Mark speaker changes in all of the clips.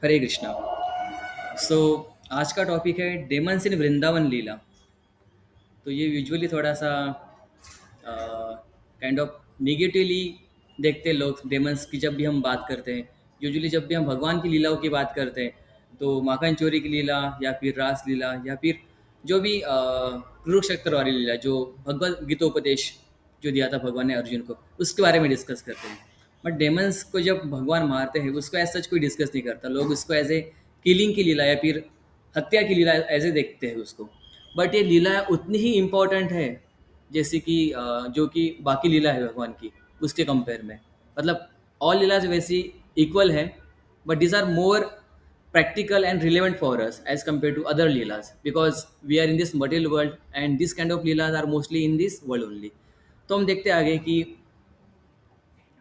Speaker 1: हरे कृष्णा। सो आज का टॉपिक है डेमन्स इन वृंदावन लीला। तो ये यूजुअली थोड़ा सा काइंड ऑफ निगेटिवली देखते हैं लोग डेमन्स की। जब भी हम बात करते हैं, यूजुअली जब भी हम भगवान की लीलाओं की बात करते हैं, तो माखन चोरी की लीला या फिर रास लीला या फिर जो भी कुरुक्षेत्र वाली लीला, जो भगवत गीतोपदेश जो दिया था भगवान ने अर्जुन को, उसके बारे में डिस्कस करते हैं। बट डेमन्स को जब भगवान मारते हैं, उसको एज सच कोई डिस्कस नहीं करता। लोग उसको एज ए किलिंग की लीला या फिर हत्या की लीला ऐसे देखते हैं उसको। बट ये लीला उतनी ही इम्पोर्टेंट है जैसे कि जो कि बाकी लीला है भगवान की, उसके कंपेयर में। मतलब ऑल लीलाज वैसी इक्वल है, but these are more practical and relevant for us as compared to other leelas, because we are in this material world and this kind of leelas are mostly in this world only. तो हम देखते हैं आगे कि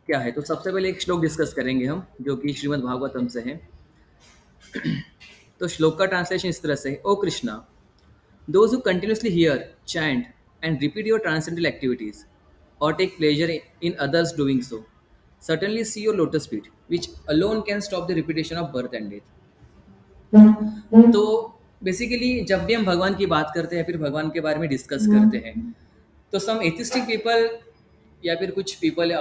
Speaker 1: क्या है। तो सबसे पहले एक श्लोक डिस्कस करेंगे हम, जो कि श्रीमद् भागवतम से है। तो श्लोक का ट्रांसलेशन इस तरह से है: ओ Krishna, those who continuously hear, chant, and repeat your transcendental activities, or take pleasure in others doing so, certainly see your lotus feet, which alone can stop the repetition of birth and death. तो basically जब भी हम भगवान की बात करते हैं, फिर भगवान के बारे में डिस्कस करते हैं, तो सम एथिस्टिक पीपल या फिर कुछ पीपल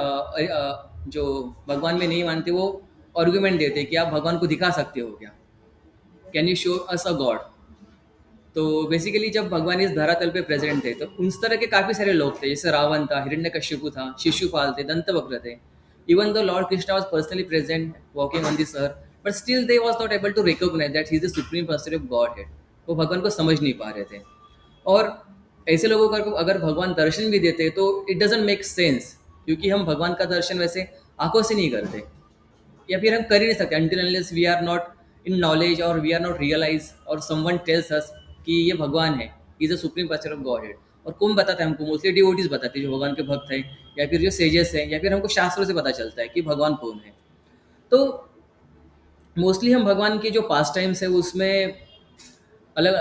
Speaker 1: जो भगवान में नहीं मानते, वो आर्गुमेंट देते हैं कि आप भगवान को दिखा सकते हो क्या, can you show us a God. तो बेसिकली जब भगवान इस धरातल पे प्रेजेंट थे, तो उस तरह के काफ़ी सारे लोग थे, जैसे रावण था, हिरण्यकश्यपु था, शिशुपाल थे, दंतवक्र थे। Even the lord Krishna was personally present walking on this earth, but still they was not able to recognize that he is the supreme person of Godhead. वो भगवान को समझ नहीं पा रहे थे। और ऐसे लोगों को अगर भगवान दर्शन भी देते तो इट डजेंट मेक सेंस, क्योंकि हम भगवान का दर्शन वैसे आंखों से नहीं करते, या फिर हम कर ही नहीं सकते until unless we are not in knowledge और वी आर नॉट रियलाइज और समवन टेल्स अस कि ये भगवान है, is a supreme person of Godhead. और कौन बताता है हमको? मोस्टली डिवोटीज बताते हैं, जो भगवान के भक्त है, या फिर जो सेजेस है, या फिर हमको शास्त्रों से पता चलता है कि भगवान कौन है। तो मोस्टली हम भगवान के जो पास टाइम्स है उसमें अलग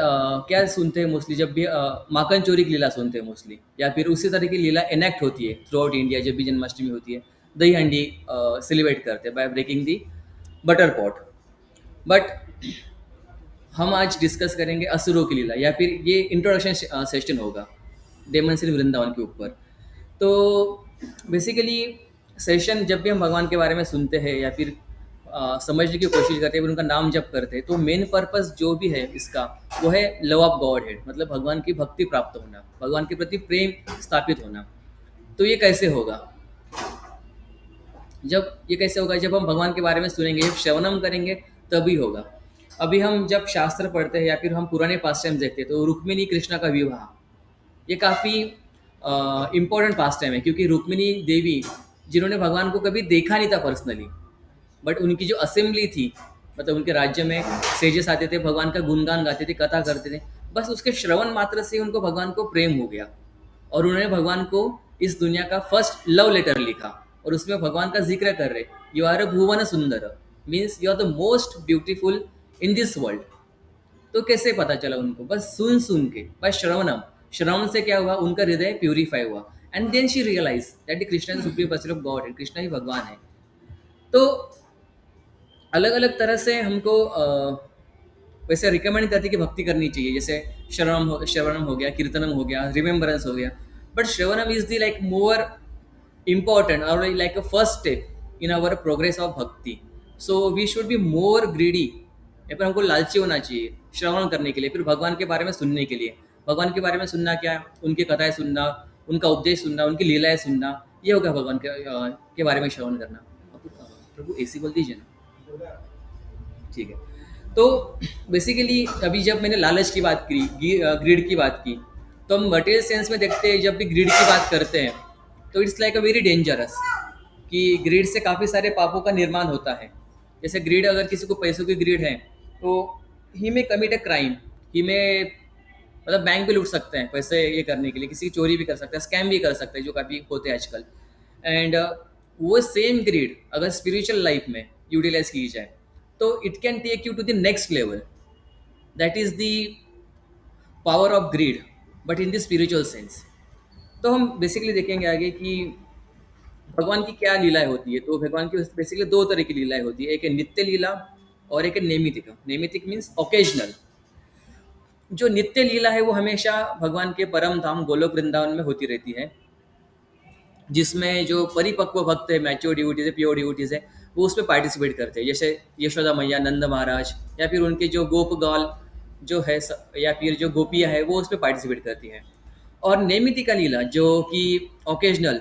Speaker 1: क्या सुनते हैं मोस्टली, जब भी माखन चोरी की लीला सुनते हैं मोस्टली, या फिर उसी तरह की लीला एनेक्ट होती है थ्रू आउट इंडिया। जब भी जन्माष्टमी होती है, दही हंडी सेलिब्रेट करते हैं by breaking the butter pot. But हम आज डिस्कस करेंगे असुरों की लीला, या फिर ये इंट्रोडक्शन सेशन होगा डेमन श्री वृंदावन के ऊपर। तो बेसिकली सेशन जब भी हम भगवान के बारे में सुनते हैं या फिर समझने की कोशिश करते हैं, फिर उनका नाम जप करते हैं, तो मेन पर्पस जो भी है इसका, वो है लव ऑफ गॉड हेड, मतलब भगवान की भक्ति प्राप्त होना, भगवान के प्रति प्रेम स्थापित होना। तो ये कैसे होगा? जब हम भगवान के बारे में सुनेंगे, जब श्रवणम करेंगे, तभी होगा। अभी हम जब शास्त्र पढ़ते हैं या फिर हम पुराने पास टाइम देखते हैं, तो रुक्मिणी कृष्णा का विवाह, ये काफ़ी इम्पोर्टेंट पास टाइम है, क्योंकि रुक्मिणी देवी जिन्होंने भगवान को कभी देखा नहीं था पर्सनली, बट उनकी जो असेंबली थी, मतलब उनके राज्य में सेजेस आते थे, भगवान का गुणगान गाते थे, कथा करते थे, बस उसके श्रवण मात्र से उनको भगवान को प्रेम हो गया। और उन्होंने भगवान को इस दुनिया का फर्स्ट लव लेटर लिखा, और उसमें भगवान का जिक्र कर रहे, you are a Bhuvan Sundar, means you are the most beautiful in this world. तो कैसे पता चला उनको? बस सुन सुन के, बस श्रवणम। श्रवण से क्या हुआ? उनका हृदय प्यूरीफाई हुआ, and then she realize that Krishna is supreme person of Godhead, Krishna ही भगवान है। तो अलग अलग तरह से हमको वैसे रिकमेंड करती कि भक्ति करनी चाहिए, जैसे श्रवणम हो गया, कीर्तनम हो गया, रिमेम्बरेंस हो गया। But shravanam is the like more important, or like a first step in our progress of bhakti. So we should be more greedy, या फिर हमको लालची होना चाहिए श्रवण करने के लिए, फिर भगवान के बारे में सुनने के लिए। भगवान के बारे में सुनना क्या है? उनकी कथाएं सुनना, उनका उपदेश सुनना, उनकी लीलाएं सुनना, ये होगा भगवान के बारे में श्रवण करना। प्रभु एसी बोल दीजिए ना। ठीक है। तो बेसिकली अभी जब मैंने लालच की बात की, ग्रीड की बात की, तो हम मटेरियल सेंस में देखते हैं, जब भी ग्रीड की बात करते हैं, तो it's like a very dangerous, कि ग्रीड से काफ़ी सारे पापों का निर्माण होता है। जैसे ग्रीड, अगर किसी को पैसों की ग्रीड है, तो ही में कमिट अ क्राइम, ही में मतलब बैंक भी लूट सकते हैं पैसे ये करने के लिए, किसी की चोरी भी कर सकते हैं, स्कैम भी कर सकते हैं, जो काफ़ी होते हैं आजकल। एंड वो सेम ग्रीड अगर स्पिरिचुअल लाइफ में यूटिलाइज की जाए, तो it can take you to the next level. That is the power of greed, but in the spiritual sense. तो हम बेसिकली देखेंगे आगे कि भगवान की क्या लीलाएँ होती है, तो भगवान की बेसिकली 2 तरह की लीलाएँ होती है, एक है नित्य लीला और एक है नैमित्तिक। नैमित्तिक मीन्स ओकेजनल। जो नित्य लीला है वो हमेशा भगवान के परम धाम गोलोक वृंदावन में होती रहती है, जिसमें जो परिपक्व भक्त है, मैच्योर डिवोटीज़ है, प्योर डिवोटीज़ है, वो उसमें पार्टिसिपेट करते हैं। जैसे यशोदा मैया, नंद महाराज या फिर उनके जो गोपगाल जो है या फिर जो गोपियाँ हैं, वो उसमें पार्टिसिपेट करती हैं। और नैमित्तिका लीला जो कि ओकेजनल,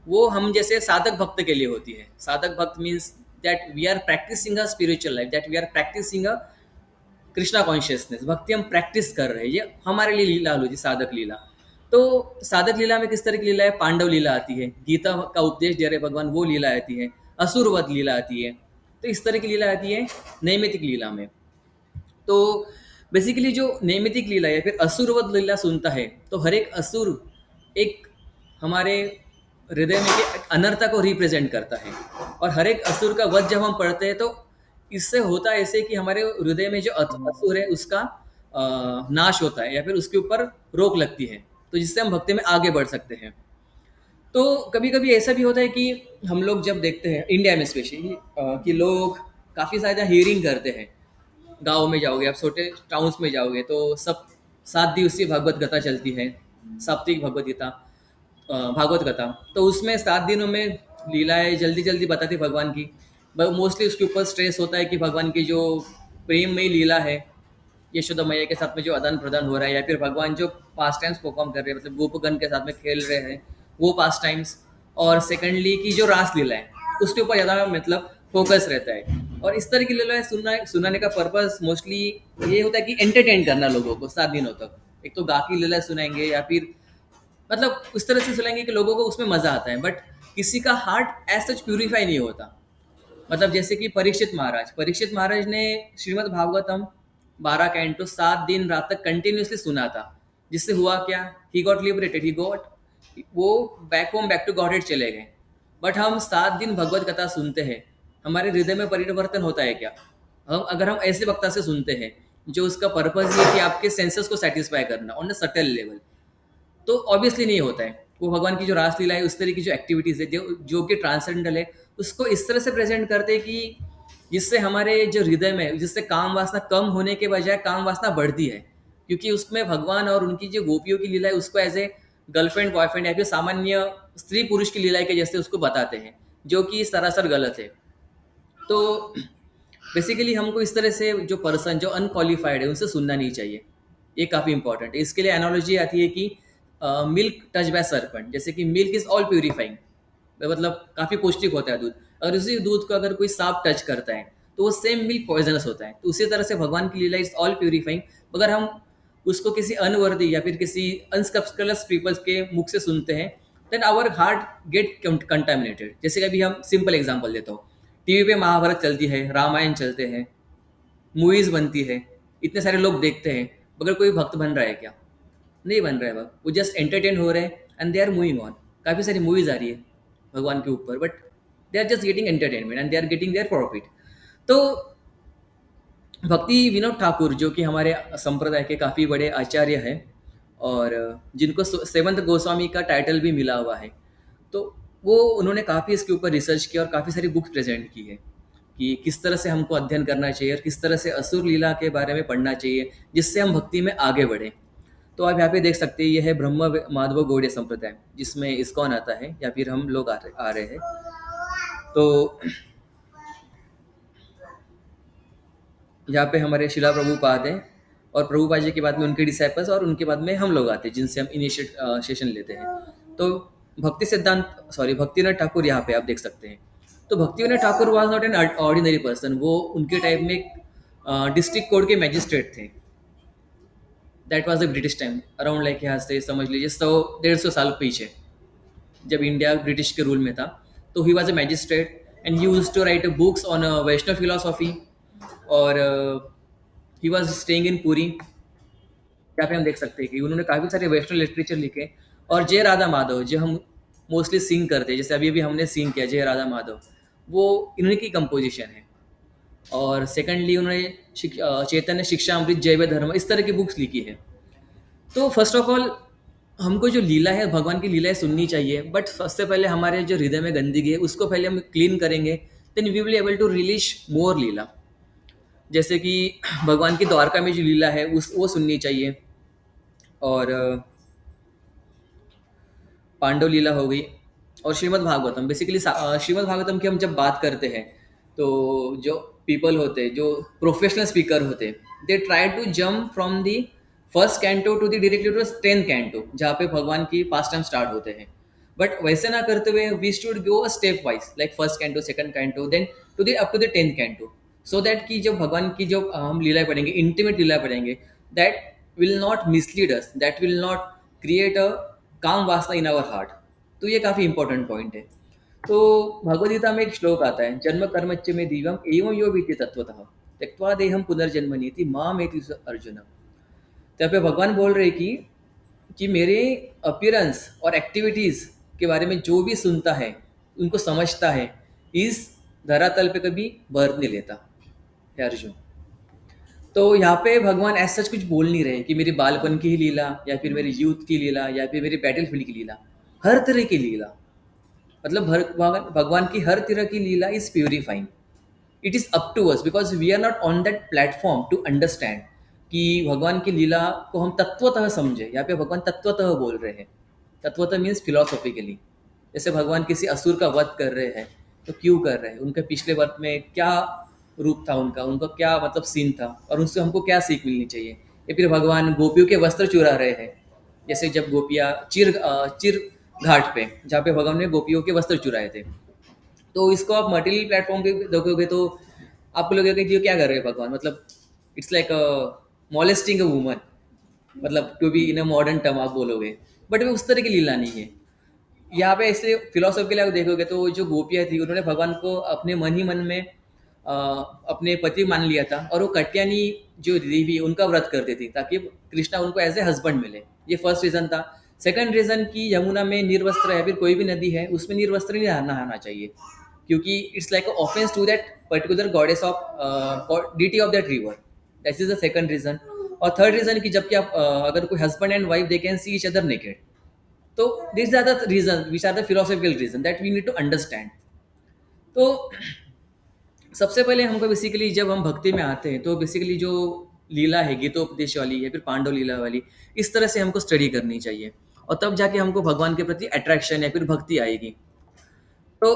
Speaker 1: वो हम जैसे साधक भक्त के लिए होती है। साधक भक्त means that we are practicing a spiritual life, that we are practicing a Krishna consciousness, भक्ति हम प्रैक्टिस कर रहे हैं, ये हमारे लिए लीला होती, साधक लीला। तो साधक लीला में किस तरह की लीला है? पांडव लीला आती है, गीता का उपदेश दे रहे भगवान, वो लीला आती है, असुरवध लीला आती है। तो इस तरह की लीला आती है नैमित्तिक लीला में। तो बेसिकली जो नैमित्तिक लीला या फिर असुरवध लीला सुनता है, तो हर एक असुर एक हमारे हृदय में के अनर्था को रिप्रेजेंट करता है। और हर एक असुर का वध जब हम पढ़ते हैं, तो इससे होता है ऐसे कि हमारे हृदय में जो असुर है उसका नाश होता है या फिर उसके ऊपर रोक लगती है, तो जिससे हम भक्ति में आगे बढ़ सकते हैं। तो कभी कभी ऐसा भी होता है कि हम लोग जब देखते हैं इंडिया में स्पेशली कि लोग काफ़ी ज़्यादा हियरिंग करते हैं। गाँव में जाओगे, आप छोटे टाउन्स में जाओगे, तो सब 7 दिवसीय भागवत कथा चलती है, साप्ताहिक भगवत गीता, भागवत कथा। तो उसमें 7 दिनों में लीलाएँ जल्दी-जल्दी बताती भगवान की। ब मोस्टली उसके ऊपर स्ट्रेस होता है कि भगवान की जो प्रेममयी लीला है, यशोदा मैया के साथ में जो आदान-प्रदान हो रहा है, या फिर भगवान जो पास टाइम्स परफ़ॉर्म कर रहे हैं, मतलब गोपगण के साथ में खेल रहे हैं, वो पास टाइम्स। और सेकंडली की जो रास लीला है, उसके ऊपर ज़्यादा मतलब फ़ोकस रहता है। और इस तरह की लीलाएँ सुनाने का पर्पज़ मोस्टली ये होता है कि एंटरटेन करना लोगों को 7 दिनों तक। एक तो गा की लीला सुनाएँगे या फिर मतलब उस तरह से सुनाएँगे कि लोगों को उसमें मज़ा आता है, बट किसी का हार्ट एज़ सच प्यूरीफाई नहीं होता। मतलब जैसे कि परीक्षित महाराज ने श्रीमद् भागवतम 12 कैंटो 7 दिन रात तक कंटिन्यूअसली सुना था। जिससे हुआ क्या? He got liberated, he got, वो back home, back to Godhead चले गए। बट हम 7 दिन भगवत कथा सुनते हैं, हमारे हृदय में परिवर्तन होता है क्या? हम अगर हम ऐसे वक्ता से सुनते हैं जो उसका पर्पज ये कि आपके सेंसेस को सेटिस्फाई करना ऑन अ सटल लेवल, तो ऑब्वियसली नहीं होता है। वो भगवान की जो रासलीला है, उस तरह की जो एक्टिविटीज़ है, जो कि ट्रांसेंडेंटल है, उसको इस तरह से प्रेज़ेंट करते हैं कि जिससे हमारे जो हृदय में, जिससे काम वासना कम होने के बजाय काम वासना बढ़ती है। क्योंकि उसमें भगवान और उनकी जो गोपियों की लीला है, उसको एज़ ए गर्लफ्रेंड, बॉयफ्रेंड या फिर सामान्य स्त्री-पुरुष की लीला के जैसे उसको बताते हैं, जो कि सरासर गलत है। तो बेसिकली हमको इस तरह से जो पर्सन जो अनक्वालिफाइड है उनसे सुनना नहीं चाहिए। ये काफ़ी इंपॉर्टेंट है। इसके लिए एनालॉजी आती है कि मिल्क टच बाय सर्पेंट, जैसे कि मिल्क इज़ ऑल प्यूरिफाइंग, मतलब काफ़ी पौष्टिक होता है दूध। अगर उसी दूध को अगर कोई सांप टच करता है, तो वो सेम मिल्क पॉइजनस होता है। तो उसी तरह से भगवान की लीला इज़ ऑल प्यूरिफाइंग। अगर हम उसको किसी अनवर्दी या फिर किसी अनस्कल्स पीपल्स के मुख से सुनते हैं, then our heart get contaminated. जैसे कि अभी हम सिंपल एग्जांपल देता हूँ, टीवी पे महाभारत चलती है, रामायण चलते हैं, मूवीज़ बनती है, इतने सारे लोग देखते हैं, मगर कोई भक्त बन रहा है क्या? नहीं बन रहा है भक्त। वो जस्ट एंटरटेन हो रहे हैं and they are moving on. काफ़ी सारी मूवीज़ आ रही है भगवान के ऊपर, but they are just getting entertainment and they are getting their profit. तो भक्ति विनोद ठाकुर, जो कि हमारे संप्रदाय के काफ़ी बड़े आचार्य हैं और जिनको सेवंत गोस्वामी का टाइटल भी मिला हुआ है, तो वो उन्होंने काफ़ी इसके ऊपर रिसर्च किया और काफ़ी सारी बुक्स प्रेजेंट की है कि किस तरह से हमको अध्ययन करना चाहिए और किस तरह से असुर लीला के बारे में पढ़ना चाहिए, जिससे हम भक्ति में आगे बढ़ें। तो आप यहाँ पे देख सकते हैं, ये है ब्रह्म माधव गौड़ीय संप्रदाय, जिसमें इस्कॉन आता है या फिर हम लोग आ रहे हैं। तो यहाँ पे हमारे शिला प्रभुपाद हैं, और प्रभुपाद जी के बाद में उनके डिसाइपल्स, और उनके बाद में हम लोग आते हैं जिनसे हम इनिशिएट सेशन लेते हैं। तो भक्तिनाथ ठाकुर यहाँ पे आप देख सकते हैं। तो Bhaktinath Thakur was not an ordinary person, वो उनके टाइम में डिस्ट्रिक्ट कोर्ट के मैजिस्ट्रेट थे। That was the British time, around like यहाँ से समझ लीजिए 100-150 साल पीछे, जब इंडिया ब्रिटिश के रूल में था। तो he was a magistrate and he use to write books on Vaishnava philosophy. और he was staying in Puri. यहाँ पे हम देख सकते हैं कि उन्होंने काफ़ी सारे वैष्णव लिटरेचर लिखे। और जय राधा माधव, जो हम मोस्टली सिंग करते हैं, जैसे अभी अभी हमने सिंग किया जय राधा माधव, वो इन्हीं की कंपोजिशन है। और सेकंडली उन्होंने चैतन्य शिक्षा अमृत, जय वे धर्म, इस तरह की बुक्स लिखी है। तो फर्स्ट ऑफ ऑल हमको जो लीला है, भगवान की लीलाएँ सुननी चाहिए, बट सबसे पहले हमारे जो हृदय में गंदगी है, उसको पहले हम क्लीन करेंगे, then we will able to release more leela. जैसे कि भगवान की द्वारका में जो लीला है, उस वो सुननी चाहिए। और पांडव लीला हो गई और श्रीमद् भागवतम। बेसिकली श्रीमद् भागवतम की हम जब बात करते हैं, तो जो पीपल होते हैं, जो प्रोफेशनल स्पीकर होते हैं, they try to jump from the first canto to the directly to 10th canto, जहाँ पे भगवान की पास टाइम स्टार्ट होते हैं। बट वैसे ना करते हुए we should go a step wise, like first canto, second canto, then to the up to the 10th canto, so that कि जब भगवान की जो हम लीला पढ़ेंगे, इंटीमेट लीला पढ़ेंगे, that will not mislead us, that will not create a काम वासना इन आवर हार्ट। तो ये काफ़ी इंपॉर्टेंट पॉइंट है। तो भगवद गीता में एक श्लोक आता है, जन्म कर्मच्च में दिव्यम एवं यो वीति तत्वतः त्यक्त्वा देहम पुनर्जन्मनीति माम एति अर्जुन। तो यहाँ पे भगवान बोल रहे कि मेरे अपीयरेंस और एक्टिविटीज़ के बारे में जो भी सुनता है, उनको समझता है, इस धरातल पे कभी बर्थ नहीं लेता है अर्जुन। तो यहाँ पे भगवान ऐसा सच कुछ बोल नहीं रहे कि मेरी बालपन की ही लीला, या फिर मेरी यूथ की लीला, या फिर मेरी बैटल फील्ड की लीला। हर तरह की लीला, मतलब भगवान भगवान की हर तरह की लीला is purifying. It is up to us, because we are not on that platform to understand कि भगवान की लीला को हम तत्वतः समझे। यहाँ पे भगवान तत्वतः बोल रहे हैं। तत्वतः मीन्स फिलोसॉफिकली। जैसे भगवान किसी असुर का वध कर रहे हैं, तो क्यों कर रहे हैं, उनके पिछले वर्ष में क्या रूप था, उनका उनका क्या मतलब सीन था, और उनसे हमको क्या सीख मिलनी चाहिए। या फिर भगवान गोपियों के वस्त्र चुरा रहे हैं, जैसे जब गोपियाँ चिर घाट पे, जहाँ पे भगवान ने गोपियों के वस्त्र चुराए थे। तो इसको आप मटेरियल प्लेटफॉर्म पे देखोगे तो आपको लगेगा कि ये क्या कर रहे हैं भगवान, मतलब it's like molesting a woman, मतलब to be in a modern term आप बोलोगे। बट वो उस तरह की लीला नहीं है यहाँ पे। इसलिए फिलोसॉफी के लिए आप देखोगे तो जो गोपियाँ थी, उन्होंने भगवान को अपने मन ही मन में अपने पति मान लिया था, और वो कट्यानी जो देवी उनका व्रत करती थी, ताकि कृष्णा उनको एज ए हस्बैंड मिले। ये फर्स्ट रीज़न था। सेकंड रीज़न कि यमुना में निर्वस्त्र है, फिर कोई भी नदी है उसमें निर्वस्त्र नहीं नहाना चाहिए, क्योंकि it's like offense to that particular goddess of deity of that river. That is the second reason. और थर्ड रीज़न कि जबकि आप अगर कोई husband and wife they can see each other naked. तो these are the reasons, which are the philosophical reasons that we need to understand। तो सबसे पहले हमको बेसिकली जब हम भक्ति में आते हैं, तो बेसिकली जो लीला है गीतोपदेश वाली या फिर पांडव लीला वाली, इस तरह से हमको स्टडी करनी चाहिए, और तब जाके हमको भगवान के प्रति अट्रैक्शन या फिर भक्ति आएगी। तो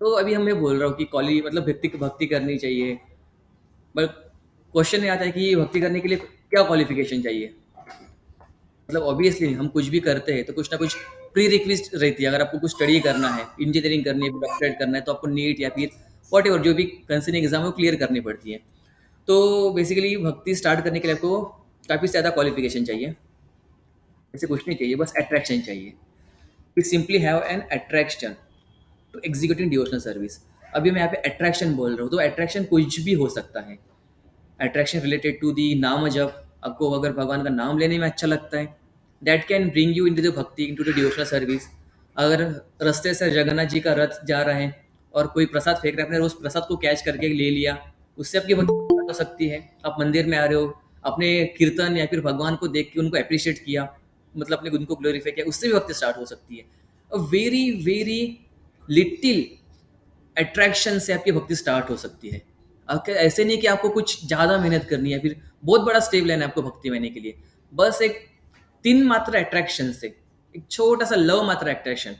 Speaker 1: तो अभी हम मैं बोल रहा हूँ कि कॉली मतलब भक्ति भक्ति करनी चाहिए, बट क्वेश्चन ये आता है कि भक्ति करने के लिए क्या क्वालिफिकेशन चाहिए। मतलब ऑब्वियसली हम कुछ भी करते हैं तो कुछ ना कुछ प्री रिक्विस्ट रहती है। अगर आपको कुछ स्टडी करना है, इंजीनियरिंग करनी है, डॉक्टरेट करना है, तो आपको नीट या फिर वॉट एवर जो भी कंसर्निंग एग्जाम है वो क्लियर करनी पड़ती है। तो बेसिकली भक्ति स्टार्ट करने के लिए आपको काफ़ी ज़्यादा क्वालिफिकेशन चाहिए। ऐसे कुछ नहीं चाहिए, बस अट्रैक्शन चाहिए। We simply have an attraction to executing devotional service. अभी मैं यहाँ पे अट्रैक्शन बोल रहा हूँ, तो अट्रैक्शन कुछ भी हो सकता है। अट्रैक्शन रिलेटेड टू दी नाम जप, आपको अगर भगवान का नाम लेने में अच्छा लगता है, that can bring you in to the bhakti, in to the devotional service. अगर रास्ते से जगन्नाथ जी का रथ जा रहा है और कोई प्रसाद फेंक रहा है, आपने उस प्रसाद को कैच करके ले लिया, उससे आपकी भक्ति हो सकती है। आप मंदिर में आ रहे हो, अपने कीर्तन या फिर भगवान को देख के उनको अप्रिशिएट किया, मतलब अपने उनको ग्लोरीफाई किया, उससे भी भक्ति स्टार्ट हो सकती है। A very very little attraction से आपकी भक्ति स्टार्ट हो सकती है। ऐसे नहीं कि आपको कुछ ज़्यादा मेहनत करनी है, फिर बहुत बड़ा स्टेप लेना है आपको भक्ति में आने के लिए। बस एक 3 मात्र अट्रैक्शन से, एक छोटा-सा लव मात्र अट्रैक्शन,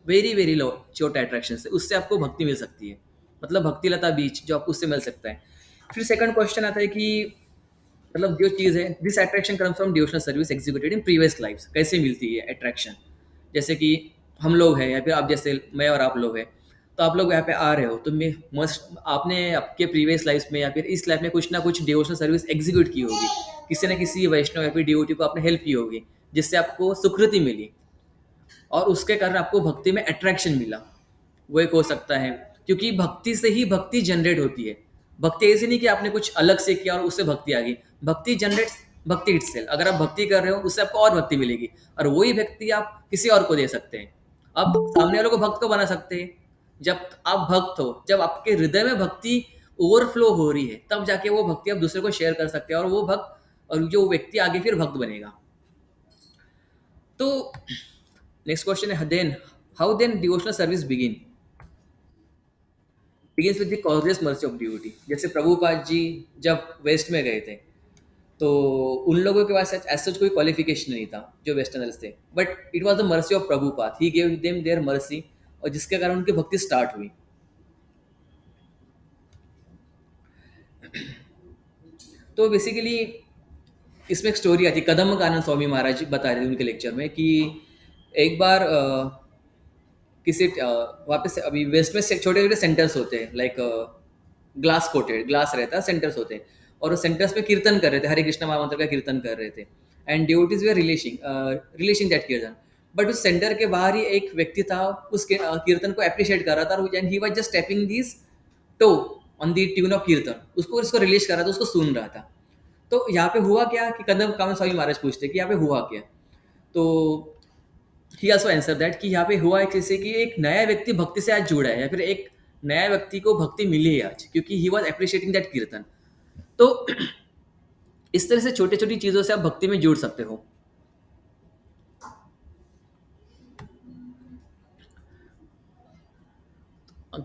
Speaker 1: वेरी, वेरी लो छोटा अट्रैक्शन से, उससे आपको भक्ति मिल सकती है। मतलब भक्ति लता बीज जो आपको उससे मिल सकता है। फिर सेकंड क्वेश्चन आता है कि मतलब जो चीज़ है, this attraction comes from devotional service executed in previous lives. कैसे मिलती है अट्रैक्शन? जैसे कि हम लोग हैं या फिर आप, जैसे मैं और आप लोग हैं, तो आप लोग यहाँ पे आ रहे हो, तो मैं मस्ट आपने आपके प्रीवियस लाइफ में या फिर इस लाइफ में कुछ ना कुछ डिवोशनल सर्विस एग्जीक्यूट की होगी। किसी न किसी वैष्णव या फिर डिवोटी को आपने हेल्प की होगी, जिससे आपको सुकृति मिली, और उसके कारण आपको भक्ति में अट्रैक्शन मिला। वो एक हो सकता है, क्योंकि भक्ति से ही भक्ति जनरेट होती है। भक्ति ऐसी नहीं कि आपने कुछ अलग से किया और उससे भक्ति आ गई। भक्ति जनरेट्स भक्ति इटसेल्फ। अगर आप भक्ति कर रहे हो, उससे आपको और भक्ति मिलेगी, और वही भक्ति आप किसी और को दे सकते हैं। आप सामने वालों को भक्त को बना सकते हैं। जब आप भक्त हो, जब आपके हृदय में भक्ति ओवरफ्लो हो रही है, तब जाके वो भक्ति आप दूसरे को शेयर कर सकते हैं, और वो भक्त और जो व्यक्ति आगे फिर भक्त बनेगा। तो नेक्स्ट क्वेश्चन है then how then devotional service begins with the causeless mercy of duty. जैसे प्रभुपाद जी जब वेस्ट में गए थे, तो उन लोगों के पास एज सच कोई क्वालिफिकेशन नहीं था जो वेस्टर्नर्स थे, but it was the mercy of Prabhupada, he gave them their mercy, और जिसके कारण उनकी भक्ति स्टार्ट हुई। तो बेसिकली इसमें एक स्टोरी आती है, कदम कानन स्वामी महाराज जी बता रहे थे उनके लेक्चर में कि एक बार किसी वापस से अभी वेस्ट में छोटे छोटे सेंटर्स होते हैं, लाइक ग्लास कोटेड ग्लास रहता है, सेंटर्स होते हैं, और सेंटर्स में कीर्तन कर रहे थे, हरे कृष्ण महामंत्र का कीर्तन कर रहे थे, एंड डिवोटीज वे रिलीशिंग दैट कीर्तन। बट उस सेंटर के बाहर ही एक व्यक्ति था, उस कीर्तन को अप्रिशिएट कर रहा था, and he was just stepping this toe on the tune of kirtan, उसको उसको रिलीज कर रहा था, उसको सुन रहा था। तो यहाँ पे हुआ क्या कि कदम कामन स्वामी महाराज पूछते कि यहाँ पे हुआ क्या। तो ही आल्सो आंसर दैट कि यहाँ पे हुआ एक जैसे कि एक नया व्यक्ति भक्ति से आज जुड़ा है, या फिर एक नया व्यक्ति को भक्ति मिली है आज, क्योंकि ही वॉज अप्रिशिएटिंग दैट कीर्तन। तो इस तरह से छोटी छोटी चीजों से आप भक्ति में जुड़ सकते हो।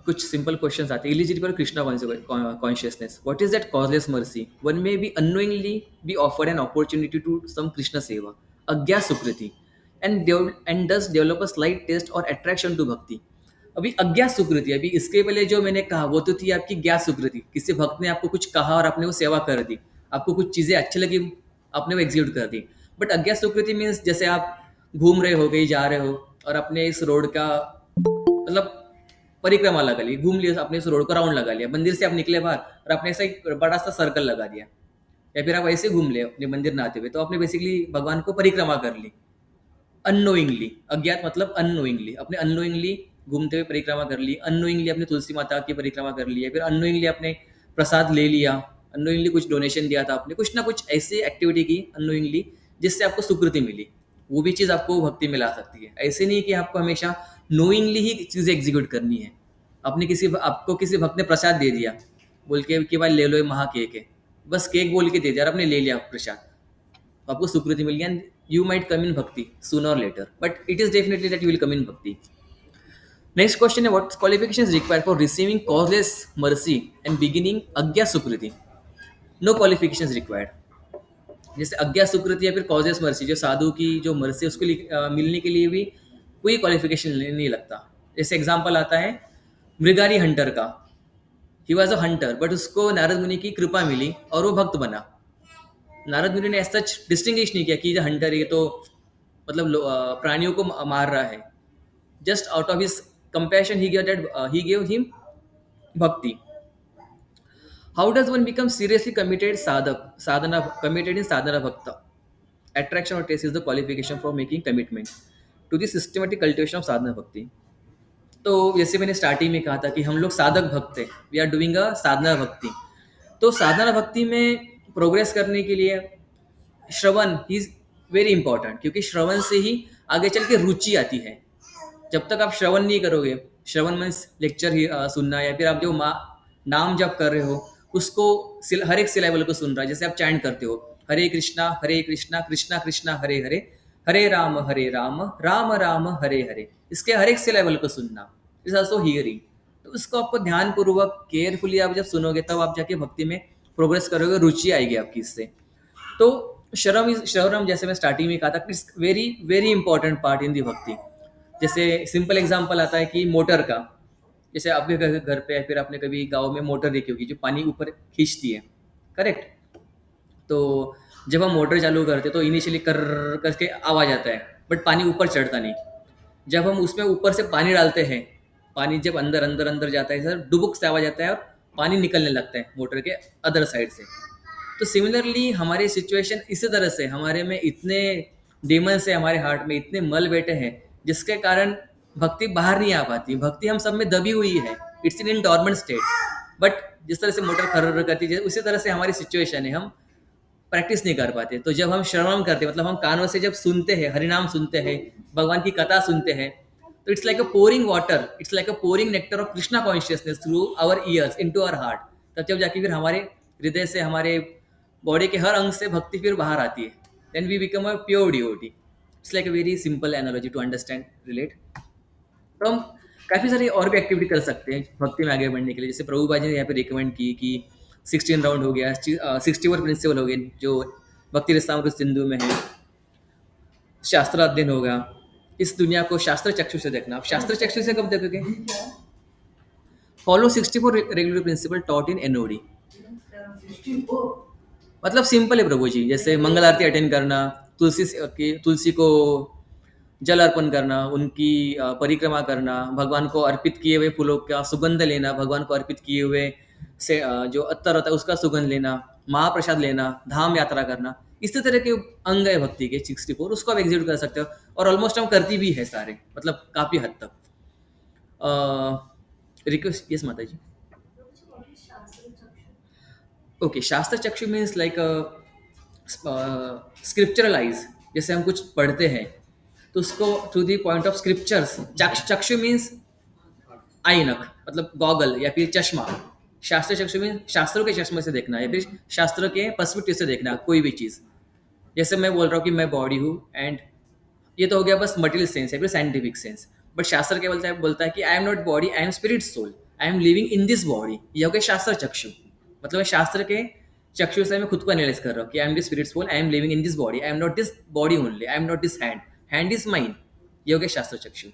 Speaker 1: कुछ सिंपल क्वेश्चंस आते हैं। Eligible Krishna consciousness, what is that causeless mercy? One may be unknowingly be offered an opportunity to some Krishna seva, ajna sukriti, and does develop a slight taste or attraction to bhakti. अभी अज्ञा सुकृति, अभी इसके पहले जो मैंने कहा वो तो थी आपकी ज्ञा सुकृति, किसी भक्त ने आपको कुछ कहा और आपने वो सेवा कर दी, आपको कुछ चीजें अच्छी लगी, आपने वो एग्जीक्यूट कर दी। बट अज्ञा सुकृति मीन्स जैसे आप घूम रहे हो, कहीं जा रहे हो, और अपने इस रोड का मतलब परिक्रमा लगा ली, घूम लिया, अपने इस रोड को राउंड लगा लिया, मंदिर से आप निकले बाहर और अपने ऐसा एक बड़ा सा सर्कल लगा दिया, या फिर आप ऐसे घूम ले अपने मंदिर ना आते हुए, तो आपने बेसिकली भगवान को परिक्रमा कर ली अननोइंगली। अज्ञात मतलब अननोइंगली, अपने अननोइंगली घूमते हुए परिक्रमा कर ली, अननोइंगली अपने तुलसी माता की परिक्रमा कर ली, या फिर अननोइंगली अपने प्रसाद ले लिया, अननोइंगली कुछ डोनेशन दिया था आपने, कुछ ना कुछ ऐसी एक्टिविटी की अननोइंगली जिससे आपको सुकृति मिली। वो भी चीज़ आपको भक्ति में ला सकती है। ऐसे नहीं कि आपको हमेशा नोइंगली ही चीज़ें एग्जीक्यूट करनी है। आपने किसी आपको किसी भक्त ने प्रसाद दे दिया, बोल के कि भाई ले लो ये महा केक है, बस केक बोल के दे दिया और आपने ले लिया प्रसाद, तो आपको सुकृति मिल गया, and you might come in bhakti sooner or later, but it is definitely that you will come in bhakti. Next question है what qualification is required for receiving causeless mercy and beginning ajna sukriti? No qualification required. जैसे अज्ञा सुकृति या फिर causeless mercy, जो साधु की जो mercy है उसको मिलने के लिए भी कोई क्वालिफिकेशन नहीं लगता। जैसे एग्जाम्पल आता है मृगारी हंटर का, ही वॉज अ हंटर, बट उसको नारद मुनि की कृपा मिली और वो भक्त बना। नारद मुनि ने सच डिस्टिंग्विश नहीं किया कि ये हंटर ये तो मतलब प्राणियों को मार रहा है। Just out of his compassion he gave him bhakti. How does one become seriously committed sadhaka sadhana committed in sadhana bhakta? Attraction or taste is the qualification for making commitment to the systematic cultivation of sadhana bhakti. तो जैसे मैंने स्टार्टिंग में कहा था कि हम लोग साधक भक्त हैं, वी आर डूइंग अ साधना भक्ति। तो साधना भक्ति में प्रोग्रेस करने के लिए श्रवण इज वेरी इंपॉर्टेंट, क्योंकि श्रवण से ही आगे चल के रुचि आती है। जब तक आप श्रवण नहीं करोगे, श्रवण मीन्स लेक्चर ही सुनना, या फिर आप जो नाम जप कर रहे हो उसको हर एक सिलेबल को सुन रहा है। जैसे आप चैंट करते हो हरे कृष्णा कृष्णा कृष्णा हरे हरे, हरे राम राम राम हरे हरे, इसके हर एक सिलेबल को सुनना इज ऑल्सो हियरिंग। तो उसको आपको ध्यान पूर्वक केयरफुली आप जब सुनोगे तब आप जाके भक्ति में प्रोग्रेस करोगे, रुचि आएगी आपकी इससे। तो श्रवणम जैसे मैं स्टार्टिंग में कहा था, it's very very important part in the bhakti. जैसे सिंपल एग्जांपल आता है कि मोटर का, जैसे आपके घर पे या फिर आपने कभी गांव में मोटर देखी होगी जो पानी ऊपर खींचती है, करेक्ट? तो जब हम मोटर चालू करते तो इनिशियली कर करके आवाज आता है, बट पानी ऊपर चढ़ता नहीं। जब हम उसमें ऊपर से पानी डालते हैं, पानी जब अंदर अंदर अंदर जाता है सर, डुबुक से आवाज आता है और पानी निकलने लगता है मोटर के अदर साइड से। तो सिमिलरली हमारी सिचुएशन इसी तरह से, हमारे में इतने डेमंस है, हमारे हार्ट में इतने मल बैठे हैं जिसके कारण भक्ति बाहर नहीं आ पाती। भक्ति हम सब में दबी हुई है, it's in dormant state. But जिस तरह से मोटर खर्र करती है उसी तरह से हमारी सिचुएशन है, हम प्रैक्टिस नहीं कर पाते। तो जब हम श्रवण करते हैं, मतलब हम कानों से जब सुनते हैं, हरिनाम सुनते हैं, भगवान की कथा सुनते हैं, तो it's like a pouring water, it's like a pouring nectar of Krishna consciousness through our ears into our heart. तब जब जाके फिर हमारे हृदय से, हमारे बॉडी के हर अंग से भक्ति फिर बाहर आती है, then we become a pure devotee. It's like a very simple analogy to understand relate. तो हम काफ़ी सारी और भी एक्टिविटी कर सकते हैं भक्ति में आगे बढ़ने के लिए। जैसे प्रभुपाद जी ने यहाँ पे रिकमेंड की कि 16 राउंड हो गया, 64 प्रिंसिपल हो गए जो भक्ति रसामृत सिंधु में है, शास्त्र अध्ययन होगा, इस दुनिया को शास्त्र चक्षु से देखना। आप शास्त्र चक्षु से कब देखोगे? Follow 64 regular principle taught in NOD. मतलब सिंपल है प्रभु जी, जैसे मंगल आरती अटेंड करना, तुलसी को जल अर्पण करना, उनकी परिक्रमा करना, भगवान को अर्पित किए हुए फूलों का सुगंध लेना, भगवान को अर्पित किए हुए से जो अत्तर होता है उसका सुगंध लेना, महाप्रसाद लेना, धाम यात्रा करना, इसी तरह के अंग है भक्ति के 64, उसको आप एग्जीक्यूट कर सकते हो। और ऑलमोस्ट हम करती भी है सारे, मतलब काफ़ी हद तक। रिक्वेस्ट, यस माता जी। ओके, शास्त्र चक्षु मीन्स लाइक स्क्रिप्चरल आइज। जैसे हम कुछ पढ़ते हैं तो उसको through the point of scriptures. चक्षु मीन्स आइनक, मतलब गॉगल या फिर चश्मा। शास्त्र चक्षु मीन्स शास्त्रों के चश्मे से देखना या फिर शास्त्र के पर्सपेक्टिव से देखना कोई भी चीज़। जैसे मैं बोल रहा हूँ कि मैं बॉडी हूँ, एंड ये तो हो गया बस मटेरियल सेंस या फिर साइंटिफिक सेंस। बट शास्त्र क्या बोलता है कि I am not body, I am spirit soul, I am living in this body. ये हो गया शास्त्र चक्षु। मतलब मैं शास्त्र के चक्षु से मैं खुद को एनालाइज कर रहा हूँ कि I am this spirit soul, I am living in this body, I am not this body only, I am not this hand, hand is mine. ये हो गया शास्त्र चक्षु।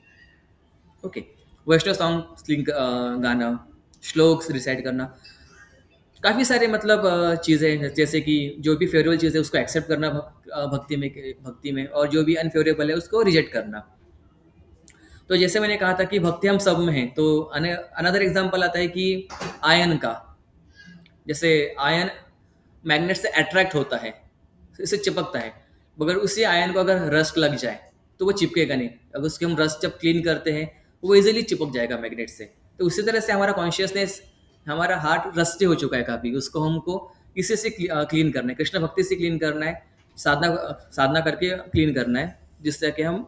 Speaker 1: ओके, वैष्णव सॉन्ग गाना, श्लोक्स रिसाइट करना, काफ़ी सारे मतलब चीज़ें, जैसे कि जो भी फेवरेबल चीज़ है उसको एक्सेप्ट करना भक्ति में, और जो भी अनफेवरेबल है उसको रिजेक्ट करना। तो जैसे मैंने कहा था कि भक्ति हम सब में है, तो अनदर एग्जांपल आता है कि आयन का। जैसे आयन मैग्नेट से अट्रैक्ट होता है, इससे चिपकता है, मगर उसी आयन को अगर रस्ट लग जाए तो वो चिपकेगा नहीं। अगर उसके हम रस्ट जब क्लीन करते हैं वो इजीली चिपक जाएगा मैग्नेट से। तो उसी तरह से हमारा कॉन्शियसनेस, हमारा हार्ट रस्टी हो चुका है काफ़ी, उसको हमको इसी से क्लीन करना है, कृष्ण भक्ति से क्लीन करना है, साधना साधना करके क्लीन करना है, जिससे कि हम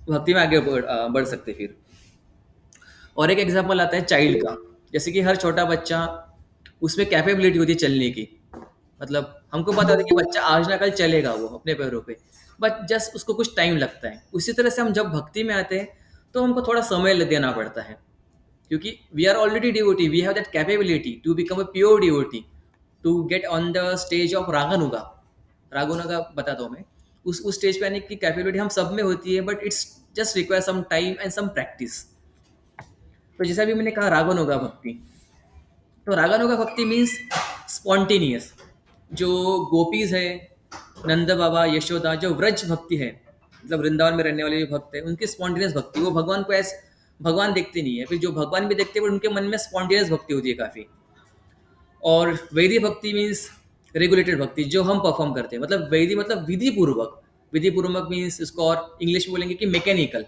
Speaker 1: भक्ति में आगे बढ़ सकते फिर। और एक एग्जांपल आता है चाइल्ड का। जैसे कि हर छोटा बच्चा, उसमें कैपेबिलिटी होती है चलने की। मतलब हमको पता था कि बच्चा आज ना कल चलेगा वो अपने पैरों पे, बट जस्ट उसको कुछ टाइम लगता है। उसी तरह से हम जब भक्ति में आते हैं तो हमको थोड़ा समय देना पड़ता है, क्योंकि we are already devotee, we have that capability to become a pure devotee, to get on the stage of raganuga. रागानुगा बताता हूँ मैं। उस स्टेज पे आने की कैपेबिलिटी हम सब में होती है, but it's just require some time and some practice. तो जैसा भी मैंने कहा रागानुगा भक्ति, तो रागानुगा भक्ति मीन्स स्पॉन्टेनियस। जो गोपीज है, नंद बाबा, यशोदा, जो व्रज भक्ति है, मतलब वृंदावन में रहने वाले जो भक्त है, उनकी स्पॉन्टेनियस भक्ति, वो भगवान को ऐसे भगवान देखते नहीं है, फिर जो भगवान भी देखते हैं पर उनके मन में स्पॉन्टेनियस भक्ति होती है काफ़ी। और वैदिक भक्ति मीन्स रेगुलेटेड भक्ति, जो हम परफॉर्म करते हैं, मतलब वैदिक मतलब विधि पूर्वक। विधि पूर्वक मीन्स इसको और इंग्लिश में बोलेंगे कि mechanical.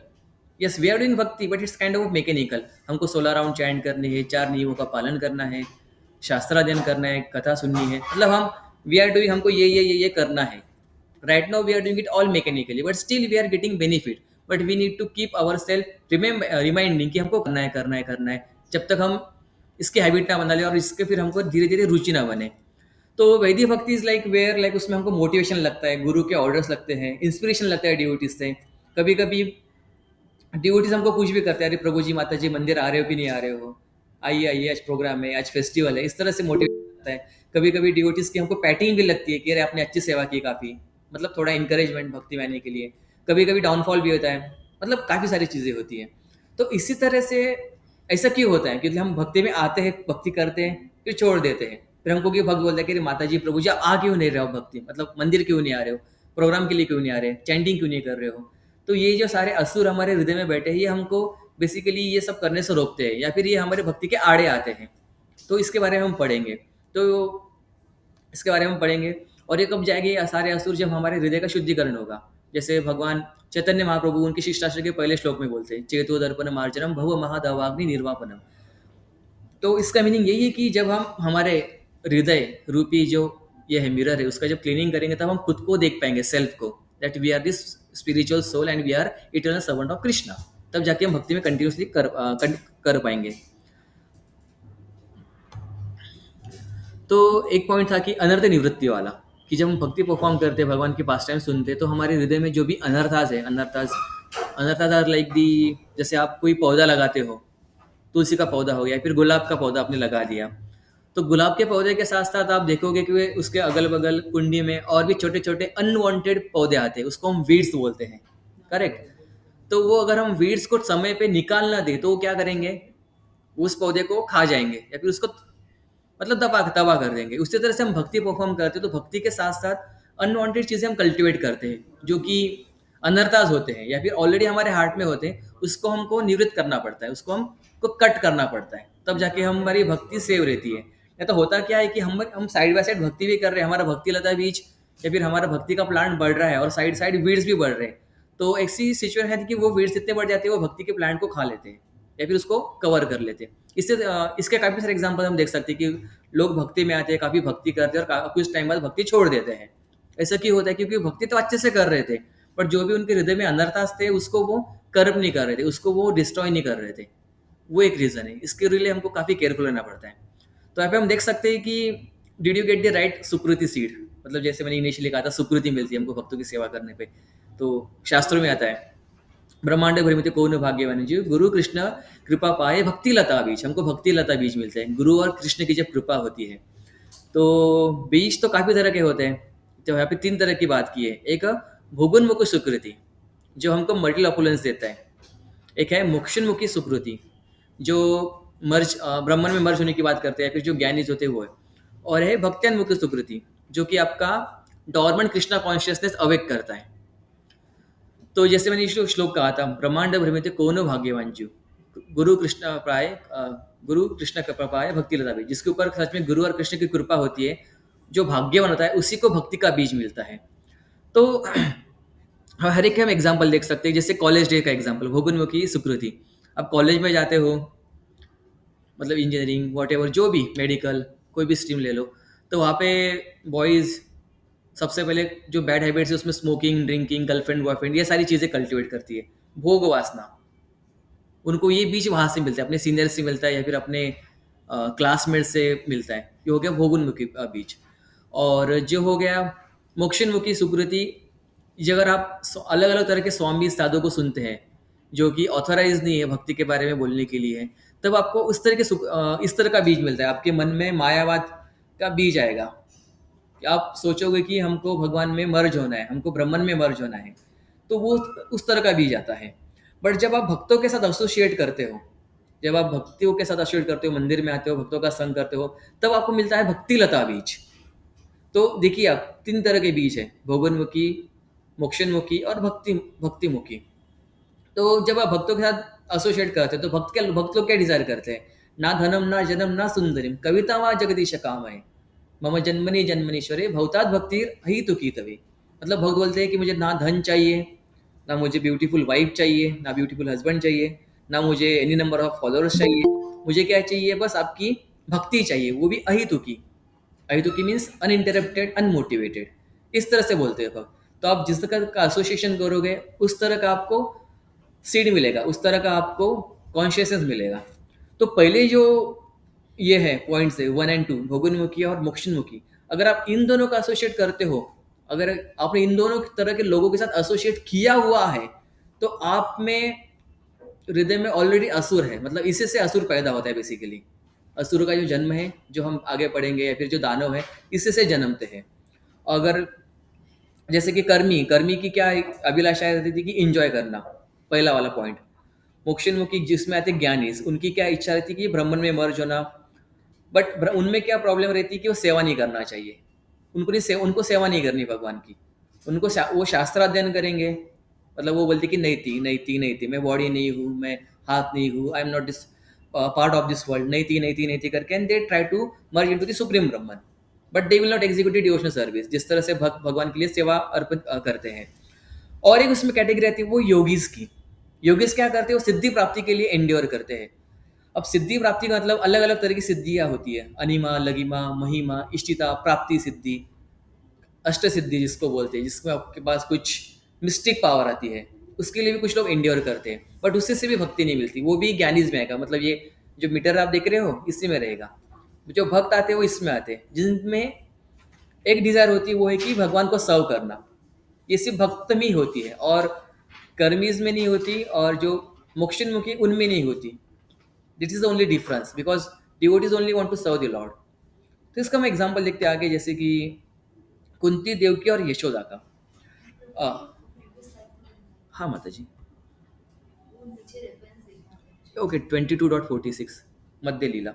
Speaker 1: Yes, we are doing bhakti but it's kind of mechanical. हमको 16 राउंड चैंट करने हैं, 4 नियमों का पालन करना है, शास्त्राध्ययन करना है, कथा सुननी है, मतलब हम वी आर डूइंग, हमको ये करना है। Right now we are doing it all mechanically, but still we are getting benefit, but we need to keep our self reminding कि हमको करना है जब तक हम इसकी हैबिट ना बना ले और इसके फिर हमको धीरे धीरे रुचि ना बने। तो वैदिक भक्ति इज लाइक वेयर, लाइक उसमें हमको मोटिवेशन लगता है, गुरु के ऑर्डर्स लगते हैं, इंस्पिरेशन लगता है डिवोटीज से। कभी कभी डिवोटीज हमको कुछ भी करते हैं, अरे प्रभु जी, माता जी, मंदिर आ रहे हो कि नहीं आ रहे हो, आइए आइए, आज प्रोग्राम है, आज फेस्टिवल है, इस तरह से मोटिवेट करता है। कभी कभी डिवोटीज की हमको पैटिंग भी लगती है कि अरे आपने अच्छी सेवा की काफ़ी, मतलब थोड़ा इंकरेजमेंट भक्ति में आने के लिए। कभी कभी डाउनफॉल भी होता है, मतलब काफ़ी सारी चीज़ें होती हैं। तो इसी तरह से ऐसा क्यों होता है? क्योंकि हम भक्ति में आते हैं, भक्ति करते हैं, फिर छोड़ देते हैं। फिर हमको क्यों भक्त बोलता है कि अरे माता जी, प्रभु जी, आप आ क्यों नहीं रहे हो भक्ति, मतलब मंदिर क्यों नहीं आ रहे हो, प्रोग्राम के लिए क्यों नहीं आ रहे, चैंटिंग क्यों नहीं कर रहे हो। तो ये जो सारे असुर हमारे हृदय में बैठे हैं, ये हमको बेसिकली ये सब करने से रोकते हैं, या फिर ये हमारे भक्ति के आड़े आते हैं। तो इसके बारे में हम पढ़ेंगे। तो इसके बारे में हम पढ़ेंगे। और ये कब जाएंगे ये सारे असुर? जब हमारे हृदय का शुद्धिकरण होगा। जैसे भगवान चैतन्य महाप्रभु उनके शिष्टाचार के पहले श्लोक में बोलते हैं, चेतो दर्पण मार्जनम भव महादवाग्नि निर्वापनम। तो इसका मीनिंग यही है कि जब हम हमारे हृदय रूपी जो ये है मिरर है, उसका जब क्लीनिंग करेंगे तब हम खुद को देख पाएंगे, सेल्फ को, that we are this spiritual soul and we are eternal servant of Krishna. तब जाके हम भक्ति में कंटिन्यूसली कर पाएंगे। तो एक पॉइंट था कि अनर्थ निवृत्ति वाला, कि जब हम भक्ति परफॉर्म करते हैं, भगवान के पास टाइम सुनते हैं, तो हमारे हृदय में जो भी अनर्थास है, अनर्थास आर लाइक दी, जैसे आप कोई पौधा लगाते हो, तुलसी का पौधा हो गया, फिर गुलाब का पौधा आपने लगा दिया, तो गुलाब के पौधे के साथ साथ आप देखोगे कि उसके अगल बगल कुंडी में और भी छोटे छोटे अनवांटेड पौधे आते हैं, उसको हम वीड्स बोलते हैं। करेक्ट। तो वो अगर हम वीड्स को समय पे निकाल ना दे तो वो क्या करेंगे, उस पौधे को खा जाएंगे या फिर उसको मतलब दबा तबाह कर देंगे। उसी तरह से हम भक्ति परफॉर्म करते हैं, तो भक्ति के साथ साथ अनवांटेड चीज़ें हम कल्टिवेट करते हैं, जो कि अनर्थाज होते हैं या फिर ऑलरेडी हमारे हार्ट में होते हैं, उसको हमको निवृत्त करना पड़ता है, उसको हमको कट करना पड़ता है, तब जाके हमारी भक्ति सेव रहती है। या तो होता क्या है कि हम साइड बाय साइड भक्ति भी कर रहे हैं, हमारा भक्ति लता बीज या फिर हमारा भक्ति का प्लांट बढ़ रहा है और साइड साइड वीड्स भी बढ़ रहे हैं। तो ऐसी सिचुएशन है कि वो वीड्स इतने बढ़ जाते हैं, वो भक्ति के प्लांट को खा लेते हैं या फिर उसको कवर कर लेते हैं। इसके काफ़ी सारे एग्जाम्पल हम देख सकते हैं कि लोग भक्ति में आते हैं, काफ़ी भक्ति करते हैं और कुछ टाइम बाद भक्ति छोड़ देते हैं। ऐसा क्यों होता है? क्योंकि भक्ति तो अच्छे से कर रहे थे, बट जो भी उनके हृदय में अनर्थास थे उसको वो कर्म नहीं कर रहे थे, उसको वो डिस्ट्रॉय नहीं कर रहे थे। वो एक रीज़न है। इसके लिए हमको काफ़ी केयरफुल रहना पड़ता है। तो यहाँ पे हम देख सकते हैं कि did you get the right Sukriti seed, मतलब जैसे मैंने इनिशियली कहा था सुकृति मिलती है हमको भक्तों की सेवा करने पे। तो शास्त्रों में आता है, ब्रह्मांड भ्रमित कौन भाग्यवान जी, गुरु कृष्ण कृपा पाए भक्ति लता बीज। हमको भक्ति लता बीज मिलते हैं गुरु और कृष्ण की जब कृपा होती है। तो बीज तो काफ़ी तरह के होते हैं। तो यहाँ पे 3 तरह की बात की है। एक भोगोन्मुख सुकृति, जो हमको मल्टीपल ऑपुलेंस देता है। एक है मोक्षोन्मुखी सुकृति, जो ब्रह्मन में मर्ज होने की बात करते हैं, फिर जो ज्ञानी होते हैं वो है। और है भक्त्यान्मुखी सुकृति, जो कि आपका डॉर्मेंट कृष्णा कॉन्शियसनेस अवेक करता है। तो जैसे मैंने श्लोक कहा था, ब्रह्मांड भ्रमित कोनो भाग्यवान जीव, गुरु कृष्ण प्राय गुरु कृष्ण कृपा पाए भक्ति लता बीज, जिसके ऊपर सच में गुरु और कृष्ण की कृपा होती है, जो भाग्यवान होता है उसी को भक्ति का बीज मिलता है। तो हर एक के हम एग्जाम्पल देख सकते हैं, जैसे कॉलेज डे का एग्जाम्पल, भोगुन्मुखी सुकृति। अब कॉलेज में जाते हो, मतलब इंजीनियरिंग वॉट एवर, जो भी मेडिकल कोई भी स्ट्रीम ले लो, तो वहाँ पे बॉयज़ सबसे पहले जो बैड हैबिट्स है उसमें स्मोकिंग, ड्रिंकिंग, गर्लफ्रेंड बॉयफ्रेंड, ये सारी चीज़ें कल्टिवेट करती है। भोग वासना, उनको ये बीज वहाँ से मिलता है, अपने सीनियर से मिलता है या फिर अपने क्लासमेट से मिलता है। ये हो गया भोगुन्मुखी बीज। और जो हो गया मोक्षोन्मुखी सुकृति, ये अगर आप अलग अलग तरह के स्वामी साधु को सुनते हैं जो कि ऑथराइज नहीं है भक्ति के बारे में बोलने के लिए, तब आपको उस तरह के इस तरह का बीज मिलता है। आपके मन में मायावाद का बीज आएगा कि आप सोचोगे कि हमको भगवान में मर्ज होना है, हमको ब्रह्मन में मर्ज होना है, तो वो उस तरह का बीज आता है। बट जब आप भक्तों के साथ एसोसिएट करते हो, जब आप भक्तियों के साथ एसोसिएट करते हो, मंदिर में आते हो, भक्तों का संग करते हो, तब आपको मिलता है भक्ति लता बीज। तो देखिए आप 3 तरह के बीज है, भोगोन्मुखी, मोक्षोन्मुखी और भक्तिमुखी। तो जब आप भक्तों के साथ एसोसिएट करते हैं तो भक्त लोग क्या डिजायर करते हैं? ना धनम ना जनम ना सुंदरिम कविता वा जगदीश कामय मम जन्मनि जन्मनीश्वरे भवतात् भक्ति ही तो की तभी। मतलब भक्त बोलते हैं कि मुझे ना धन चाहिए, ना मुझे ब्यूटीफुल वाइफ चाहिए, ना ब्यूटीफुल हस्बैंड चाहिए, ना मुझे एनी नंबर ऑफ फॉलोअर्स चाहिए। मुझे क्या चाहिए? बस आपकी भक्ति चाहिए, वो भी अहितुकी। अहितुकी मीन्स अनइंटरप्टेड, अनमोटिवेटेड, इस तरह से बोलते हैं भक्त। तो आप जिस तरह का एसोसिएशन करोगे उस तरह का आपको सीड मिलेगा, उस तरह का आपको कॉन्शियसनेस मिलेगा। तो पहले जो ये है पॉइंट्स है 1 एंड 2, भोगोन्मुखी और मोक्षोन्मुखी, अगर आप इन दोनों का एसोसिएट करते हो, अगर आपने इन दोनों तरह के लोगों के साथ एसोसिएट किया हुआ है, तो आप में हृदय में ऑलरेडी असुर है, मतलब इसी से असुर पैदा होता है बेसिकली। असुर का जो जन्म है, जो हम आगे पढ़ेंगे, या फिर जो दानव है, इसी से जन्मते हैं। अगर जैसे कि कर्मी कर्मी की क्या अभिलाषा रहती थी कि इंजॉय करना, पहला वाला पॉइंट। मोक्षोन्मुखी जिसमें आते ज्ञानी, उनकी क्या इच्छा रहती कि ब्रह्मन में मर्ज होना। बट उनमें क्या प्रॉब्लम रहती है कि वो सेवा नहीं करना चाहिए, उनको सेवा नहीं करनी भगवान की। वो शास्त्र अध्ययन करेंगे, मतलब वो बोलते कि नहीं थी, मैं बॉडी नहीं हूँ, मैं हाथ नहीं हूँ, I am not this part of this world, नहीं थी करके, and they try to merge into the supreme Brahman, but they will not execute devotional service, जिस तरह से भगवान के लिए सेवा अर्पित करते हैं। और एक उसमें कैटेगरी आती है वो योगीज की। योगीज क्या करते हैं? वो सिद्धि प्राप्ति के लिए एंड्योर करते हैं। अब सिद्धि प्राप्ति का मतलब अलग अलग तरह की सिद्धियां होती है, अनिमा, लगिमा, महिमा, इष्टिता, प्राप्ति सिद्धि, अष्ट सिद्धि जिसको बोलते हैं, जिसमें आपके पास कुछ मिस्टिक पावर आती है, उसके लिए भी कुछ लोग एंड्योर करते हैं, बट उससे से भी भक्ति नहीं मिलती। वो भी ज्ञानीज में आएगा, मतलब ये जो मीटर आप देख रहे हो इसी में रहेगा। जो भक्त आते हैं वो इसमें आते हैं, जिनमें एक डिज़ायर होती है, वो है कि भगवान को सर्व करना। ये सिर्फ़ भक्त में ही होती है और कर्मीज़ में नहीं होती और जो मोक्षोन्मुखी उनमें नहीं होती। This is the only difference because devotees only want to serve the Lord. तो इसका हम एग्ज़ाम्पल देखते हैं आगे जैसे कि कुंती, देवकी और यशोदा का। अ, हाँ माताजी। ओके 22.46 मध्य लीला।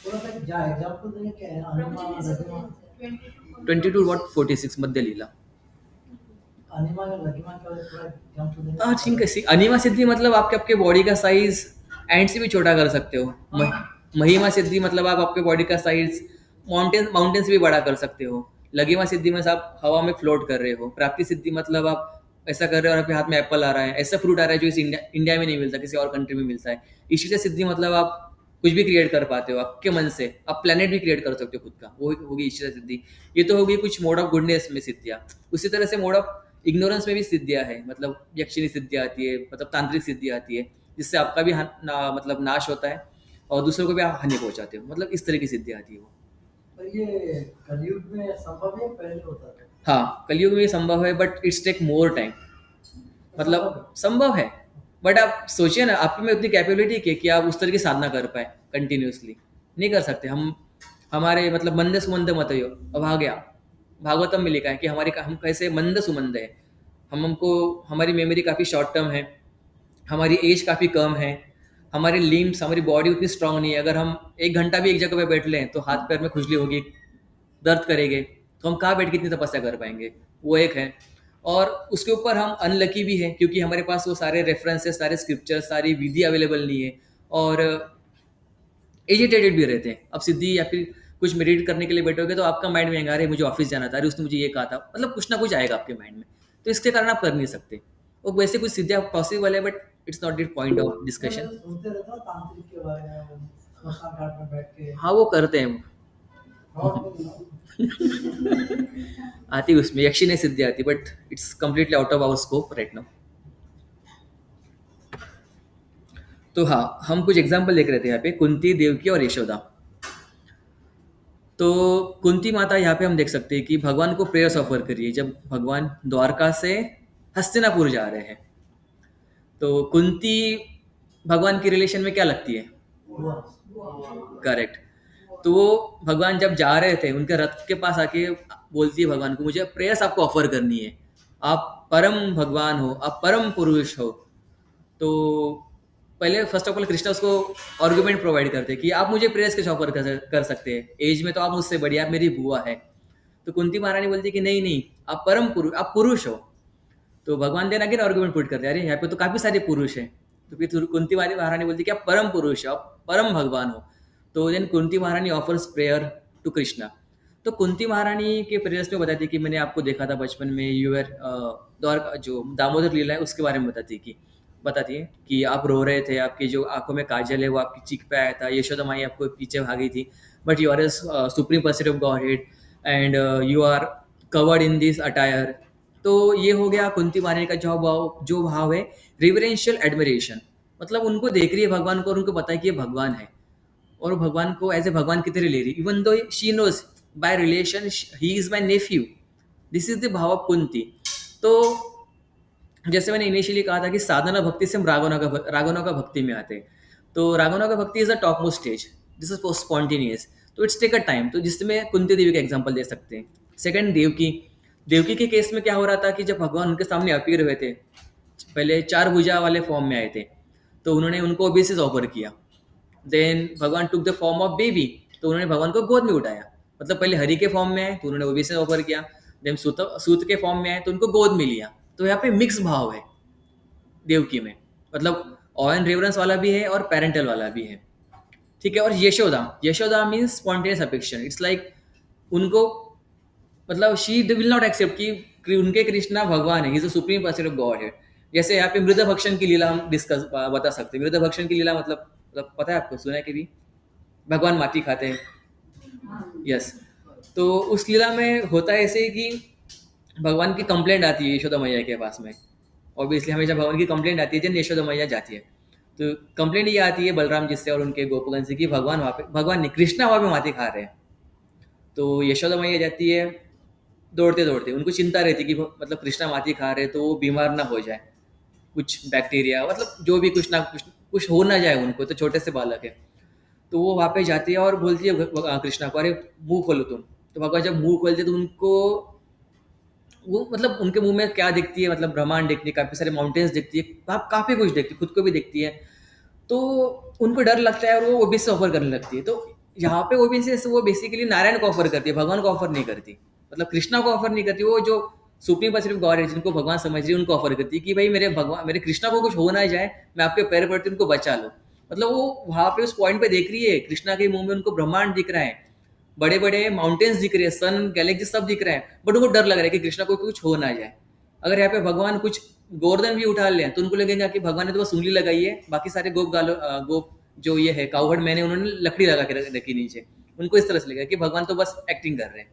Speaker 2: थोड़ा सा जा एग्जांपल देंगे क्या है अनिमा लघिमा
Speaker 1: 22.46 मध्य लीला।
Speaker 2: अनिमा या लघिमा के बारे में थोड़ा एग्जांपल देंगे
Speaker 1: हाँ ठीक है। अनिमा सिद्धि मतलब आपके आपके बॉडी का साइज एंड से भी छोटा कर सकते हो। महिमा सिद्धि मतलब आप आपके बॉडी का साइज माउंटेन से भी बड़ा कर सकते हो। लघिमा सिद्धि में आप हवा में फ्लोट कर रहे हो। प्राप्ति सिद्धि मतलब आप ऐसा कर रहे हो और आपके हाथ में एप्पल आ रहा है, ऐसा फ्रूट आ रहा है जो इस इंडिया में नहीं मिलता, किसी और कंट्री में मिलता है। ईश्वर सिद्धि मतलब आप कुछ भी क्रिएट कर पाते हो आपके मन से। आप प्लेनेट भी क्रिएट कर सकते हो खुद का, वो होगी ईश्वर सिद्धि। ये तो होगी कुछ मोड ऑफ गुडनेस में सिद्धियाँ। उसी तरह से मोड ऑफ इग्नोरेंस में भी सिद्धियाँ है, मतलब यक्षिणी सिद्धि आती है, मतलब तांत्रिक सिद्धि आती है, जिससे आपका भी मतलब नाश होता है और दूसरों को भी आप हानि पहुंचाते हो। मतलब इस तरह की सिद्धि आती है वो।
Speaker 2: पर ये कलयुग में संभव है पहले होता था
Speaker 1: हाँ कलयुग में ये संभव है but it's take more time. मतलब संभव है बट आप सोचिए ना, आप में उतनी कैपेबिलिटी है कि आप उस तरह की साधना कर पाए कंटिन्यूअसली। नहीं कर सकते हम। हमारे मतलब मंद सुमंद मत हो अभाग्या। भागवतम में लिखा है कि हमारे हम कैसे मंद सुमंद है। हमको हमारी मेमोरी काफ़ी शॉर्ट टर्म है, हमारी एज काफ़ी कम है, हमारे लिम्स हमारी बॉडी उतनी स्ट्रांग नहीं है। अगर हम एक घंटा भी एक जगह पे बैठ लें तो हाथ पैर में खुजली होगी, दर्द करेंगे, तो हम कहाँ बैठ के इतनी तपस्या कर पाएंगे। वो एक है। और उसके ऊपर हम अनलकी भी हैं क्योंकि हमारे पास वो सारे रेफरेंसेस, सारे स्क्रिप्चर, सारी विधि अवेलेबल नहीं है। और एजिटेटेड भी रहते हैं। अब सिद्धि या फिर कुछ मेडिटेट करने के लिए बैठोगे तो आपका माइंड में आएगा, अरे मुझे ऑफिस जाना था, अरे उसने मुझे ये कहा था, मतलब कुछ ना कुछ आएगा आपके माइंड में। तो इसके कारण आप कर नहीं सकते। और वैसे कुछ सिद्धियाँ पॉसिबल है but it's not the point of
Speaker 2: मैंने
Speaker 1: डिस्कशन।
Speaker 2: तो सुनते रहता हूँ तांत्रिक के बारे में वो स्मशान घाट में बैठ के
Speaker 1: हाँ वो करते हैं।
Speaker 2: फ्रॉड में ना
Speaker 1: आती है उसमें यक्षिणी सिद्धि आती, but it's completely out of our scope right now. तो हाँ हम कुछ एग्जाम्पल देख रहे थे यहाँ पे कुंती, देवकी और यशोदा। तो कुंती माता यहाँ पे हम देख सकते हैं कि भगवान को प्रेयर्स ऑफर करिए जब भगवान द्वारका से हस्तिनापुर जा रहे हैं। तो कुंती भगवान की रिलेशन में क्या लगती है?
Speaker 2: हुआ
Speaker 1: करेक्ट। तो वो भगवान जब जा रहे थे उनके रथ के पास आके बोलती है भगवान को, मुझे प्रेयर्स आपको ऑफर करनी है। आप परम भगवान हो, आप परम पुरुष हो। तो पहले फर्स्ट ऑफ ऑल कृष्णा उसको आर्गुमेंट प्रोवाइड करते कि आप मुझे प्रेयर्स कैसे ऑफर कर सकते हैं, एज में तो आप मुझसे बढ़िया, आप मेरी बुआ है। तो कुंती महारानी बोलती कि नहीं नहीं, आप परम पुरुष, आप पुरुष हो। तो भगवान देना कि आर्गुमेंट पुट करते हैं, अरे यहाँ पे तो काफी सारे पुरुष हैं। तो फिर कुंती वाली महारानी बोलती कि आप परम पुरुष हो, आप परम भगवान हो। तो देन कुंती महारानी ऑफर्स प्रेयर टू कृष्णा। तो कुंती महारानी के प्रेयर्स में बताती है कि मैंने आपको देखा था बचपन में, यूर द्वार जो दामोदर लीला है उसके बारे में बताती है कि आप रो रहे थे, आपकी जो आंखों में काजल है वो आपकी चीख पे आया था, यशोदा माई आपको पीछे भागी थी। But you are a supreme person of Godhead and you are covered in this attire. तो ये हो गया कुंती महारानी का जो भाव है, रिवरेंशियल एडमिरेशन। मतलब उनको देख रही है भगवान को और उनको पता है कि ये भगवान है और भगवान को एज ए भगवान की तरह ले रही, even though she knows by relation he is my nephew. This is the bhava of Kunti. तो जैसे मैंने इनिशियली कहा था कि साधना भक्ति से हम रागोना का भक्ति में आते हैं। तो रागोना का भक्ति is a top most stage, this is spontaneous. तो इट्स टेक अ टाइम, तो जिसमें कुंती देवी का एग्जाम्पल दे सकते हैं। सेकंड देवकी। देवकी के केस में क्या हो रहा था कि जब भगवान उनके सामने अपीयर हुए थे, पहले चार भुजा वाले फॉर्म में आए थे, तो उन्होंने उनको ओबेसिस ऑफर किया। देन भगवान took the form of baby, तो उन्होंने भगवान को गोद में उठाया। मतलब पहले हरि के फॉर्म में आए तो उन्होंने ओबेसिस ऑफर किया, देन सूत के फॉर्म में आए तो उनको गोद में लिया। तो यहाँ पे मिक्स भाव है देवकी में, मतलब ऑ एंड रेवरेंस वाला भी है और पेरेंटल वाला भी है। ठीक है। और Yashoda, Yashoda means spontaneous affection. It's like उनको, मतलब शी विल नॉट एक्सेप्ट कि उनके कृष्णा भगवान है, is a supreme person of God है। जैसे यहाँ पे मृद भक्षण की लीला हम डिस्कस बता सकते हैं। मृद भक्षण की लीला मतलब पता है आपको, सुना है कि भी भगवान माटी खाते हैं। यस। तो उस लीला में होता है ऐसे कि भगवान की कंप्लेंट आती है यशोदा मैया के पास में। ऑब्वियसली हमेशा भगवान की कंप्लेंट आती है जब यशोदा मैया जाती है। तो कंप्लेंट ये आती है बलराम जी से और उनके गोपगण से कि भगवान वहाँ पे, भगवान नहीं, कृष्णा वहाँ पे माटी खा रहे हैं। तो यशोदा मैया जाती है दौड़ते-दौड़ते, उनको चिंता रहती है कि वो मतलब कृष्णा माती खा रहे तो वो बीमार ना हो जाए, कुछ बैक्टीरिया मतलब जो भी कुछ ना कुछ कुछ हो ना जाए उनको, तो छोटे से बालक है। तो वो वहाँ पे जाती है और बोलती है कृष्णा को, अरे मुँह खोलो तुम। तो भगवान जब मुँह खोलते हैं तो उनको वो मतलब उनके मुँह में क्या दिखती है, मतलब ब्रह्मांड दिखती है, काफ़ी सारे माउंटेन्स दिखती है, काफ़ी कुछ दिखती है, खुद को भी दिखती है। तो उनको डर लगता है और वो ओबीसी ऑफर करने लगती है। तो यहाँ पे ओबीसी वो बेसिकली नारायण को ऑफर करती है, भगवान को ऑफर नहीं करती। मतलब कृष्णा को ऑफर नहीं करती, वो जो सुप्रीम पर्सन गॉड है जिनको भगवान समझ रही है उनको ऑफर करती है कि भाई मेरे भगवान मेरे कृष्णा को कुछ हो ना जाए, मैं आपके पैर पड़ती हूँ, उनको बचा लो। मतलब वो वहाँ पे उस पॉइंट पे देख रही है, कृष्णा के मुंह में उनको ब्रह्मांड दिख रहा है, बड़े बड़े माउंटेन्स दिख रहे हैं, सन गैलेक्सी सब दिख रहा है, बट उनको डर लग रहा है कि कृष्णा को कुछ हो ना जाए। अगर यहाँ पे भगवान कुछ गोवर्धन भी उठा लें तो उनको लगेगा कि भगवान ने तो बस उंगली लगाई है, बाकी सारे गोप जो ये है काउहर्ड मैंने उन्होंने लकड़ी लगा के रखी नीचे। उनको इस तरह से लगेगा कि भगवान तो बस एक्टिंग कर रहे हैं।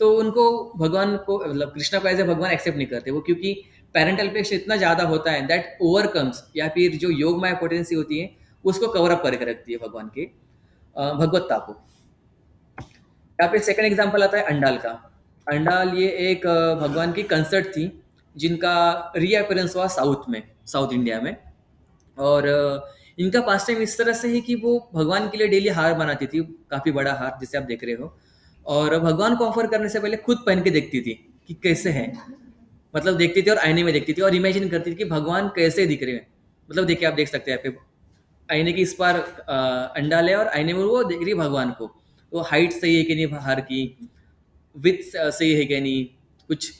Speaker 1: तो उनको भगवान को मतलब कृष्णा को एज ए भगवान एक्सेप्ट नहीं करते वो, क्योंकि पेरेंटल पेश इतना ज़्यादा होता है दैट ओवरकम्स, या फिर जो योग माया पोटेंसी होती है उसको कवर अप करके रखती है भगवान के भगवत्ता को। यहाँ पे सेकंड एग्जांपल आता है अंडाल का। अंडाल ये एक भगवान की कंसर्ट थी जिनका रीअपेरेंस हुआ साउथ में, साउथ इंडिया में। और इनका पास टाइम इस तरह से है कि वो भगवान के लिए डेली हार बनाती थी, काफ़ी बड़ा हार जिसे आप देख रहे हो। और भगवान को ऑफर करने से पहले खुद पहन के देखती थी कि कैसे है, मतलब देखती थी और आईने में देखती थी और इमेजिन करती थी कि भगवान कैसे दिख रहे हैं। मतलब देखिए आप देख सकते हैं यहाँ पे आईने की इस पार अंडा ले और आईने में वो देख रही है भगवान को। वो हाइट सही है कि नहीं बाहर की, विथ सही है कि नहीं, कुछ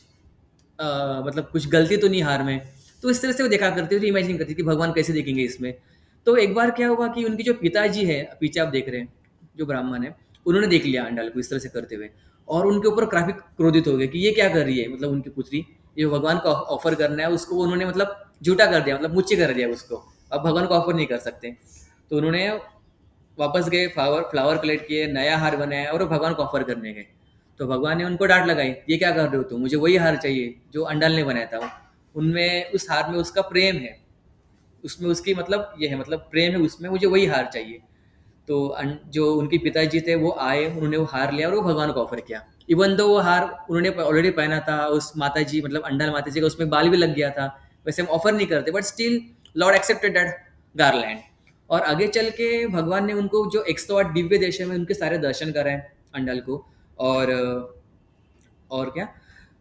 Speaker 1: मतलब कुछ गलती तो नहीं हार में। तो इस तरह से वो देखा करती थी, इमेजिन करती थी कि भगवान कैसे देखेंगे इसमें। तो एक बार क्या हुआ कि उनके जो पिताजी है, पीछे आप देख रहे हैं जो ब्राह्मण है, उन्होंने देख लिया अंडाल को इस तरह से करते हुए और उनके ऊपर काफ़ी क्रोधित हो गए कि ये क्या कर रही है, मतलब उनकी पुत्री ये भगवान को ऑफर करना है उसको उन्होंने मतलब झूठा कर दिया, मतलब मुच्ची कर दिया उसको, अब भगवान को ऑफर नहीं कर सकते। तो उन्होंने वापस गए, फ्लावर फ्लावर कलेक्ट किए, नया हार बनाया और वो भगवान को ऑफर करने गए। तो भगवान ने उनको डांट लगाई, ये क्या कर रहे हो तुम, मुझे वही हार चाहिए जो अंडाल ने बनाया था। उनमें उस हार में उसका प्रेम है, उसमें उसकी मतलब ये है, मतलब प्रेम है उसमें, मुझे वही हार चाहिए। तो जो उनके पिताजी थे वो आए, उन्होंने वो हार लिया और वो भगवान को ऑफर किया। इवन दो वो हार उन्होंने ऑलरेडी पहना था, उस माता जी मतलब अंडाल माता जी का उसमें बाल भी लग गया था, वैसे हम ऑफर नहीं करते but still Lord accepted that garland. और आगे चल के भगवान ने उनको जो 108 दिव्य देशों में उनके सारे दर्शन कराए अंडाल को। और और क्या,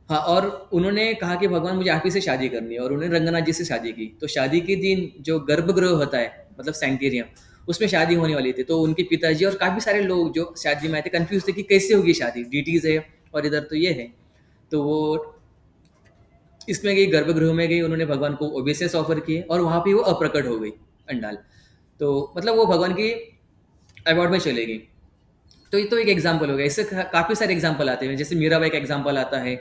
Speaker 1: हाँ, और उन्होंने कहा कि भगवान मुझे आप ही से शादी करनी है और उन्होंने रंगनाथ जी से शादी की। तो शादी के दिन जो गर्भगृह होता है मतलब सैंक्टेरियम, उसमें शादी होने वाली थी। तो उनके पिताजी और काफ़ी सारे लोग जो शादी में आए थे कंफ्यूज थे कि कैसे होगी शादी, डीटीज है और इधर तो ये है। तो वो इसमें गई, गर्भगृह में गई, उन्होंने भगवान को ओबेसियस ऑफर किए और वहाँ पे वो अप्रकट हो गई अंडाल। तो मतलब वो भगवान की अवार्ड में चले गई। तो ये तो एक एग्जाम्पल हो गया, इससे काफ़ी सारे एग्जाम्पल आते हैं, जैसे मीराबाई का एग्जाम्पल आता है,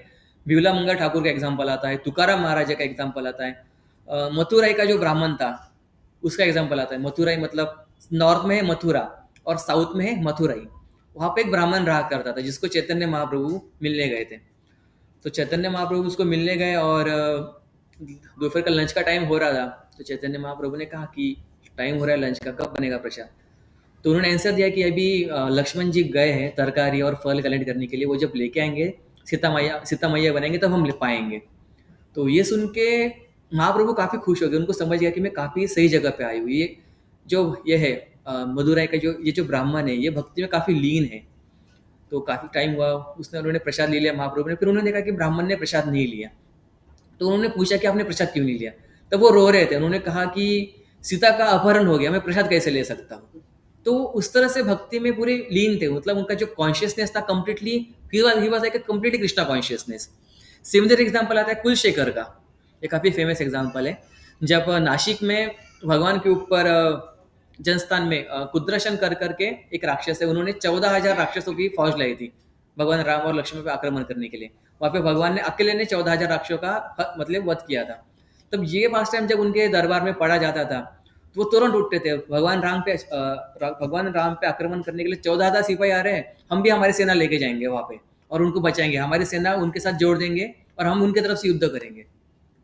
Speaker 1: बिमला मंगल ठाकुर का एग्जाम्पल आता है, तुकाराम महाराजा का एग्जाम्पल आता है, मथुराई का जो ब्राह्मण था उसका एग्जाम्पल आता है। मथुराई मतलब नॉर्थ में है मथुरा और साउथ में है मथुराई। वहाँ पे एक ब्राह्मण रहा करता था जिसको चैतन्य महाप्रभु मिलने गए थे। तो चैतन्य महाप्रभु उसको मिलने गए और दोपहर का लंच का टाइम हो रहा था। तो चैतन्य महाप्रभु ने कहा कि टाइम हो रहा है लंच का, कब बनेगा प्रसाद। तो उन्होंने आंसर दिया कि अभी लक्ष्मण जी गए हैं तरकारी और फल कलेक्ट करने के लिए, वो जब लेके आएंगे सीता मैया बनेंगे तब हम ले पाएंगे। तो ये सुन के महाप्रभु काफ़ी खुश हो गए, उनको समझ गया कि मैं काफ़ी सही जगह पे आई हूँ। ये जो ये है मदुराई का जो ये जो ब्राह्मण है ये भक्ति में काफ़ी लीन है। तो काफ़ी टाइम हुआ, उसने उन्होंने प्रसाद ले लिया महाप्रभु ने, फिर उन्होंने देखा कि ब्राह्मण ने प्रसाद नहीं लिया। तो उन्होंने पूछा कि आपने प्रसाद क्यों नहीं लिया। तब वो रो रहे थे, उन्होंने कहा कि सीता का अपहरण हो गया, मैं प्रसाद कैसे ले सकता हूँ। तो उस तरह से भक्ति में पूरे लीन थे, मतलब उनका जो कॉन्शियसनेस था completely, he was like completely Krishna consciousness. Similar example आता है कुलशेखर का, ये काफ़ी फेमस एग्जाम्पल है। जब नासिक में भगवान के ऊपर जनस्थान में कुद्रशन कर करके एक राक्षस है, उन्होंने 14,000 राक्षसों की फौज लाई थी भगवान राम और लक्ष्मण पे आक्रमण करने के लिए। वहाँ पे भगवान ने अकेले ने 14,000 राक्षसों का मतलब वध किया था। तब ये पास टाइम जब उनके दरबार में पढ़ा जाता था तो वो तुरंत उठते थे, भगवान राम पे आक्रमण करने के लिए 14,000 सिपाही आ रहे हैं, हम भी हमारी सेना लेके जाएंगे वहाँ पे और उनको बचाएंगे, हमारी सेना उनके साथ जोड़ देंगे और हम उनकी तरफ से युद्ध करेंगे।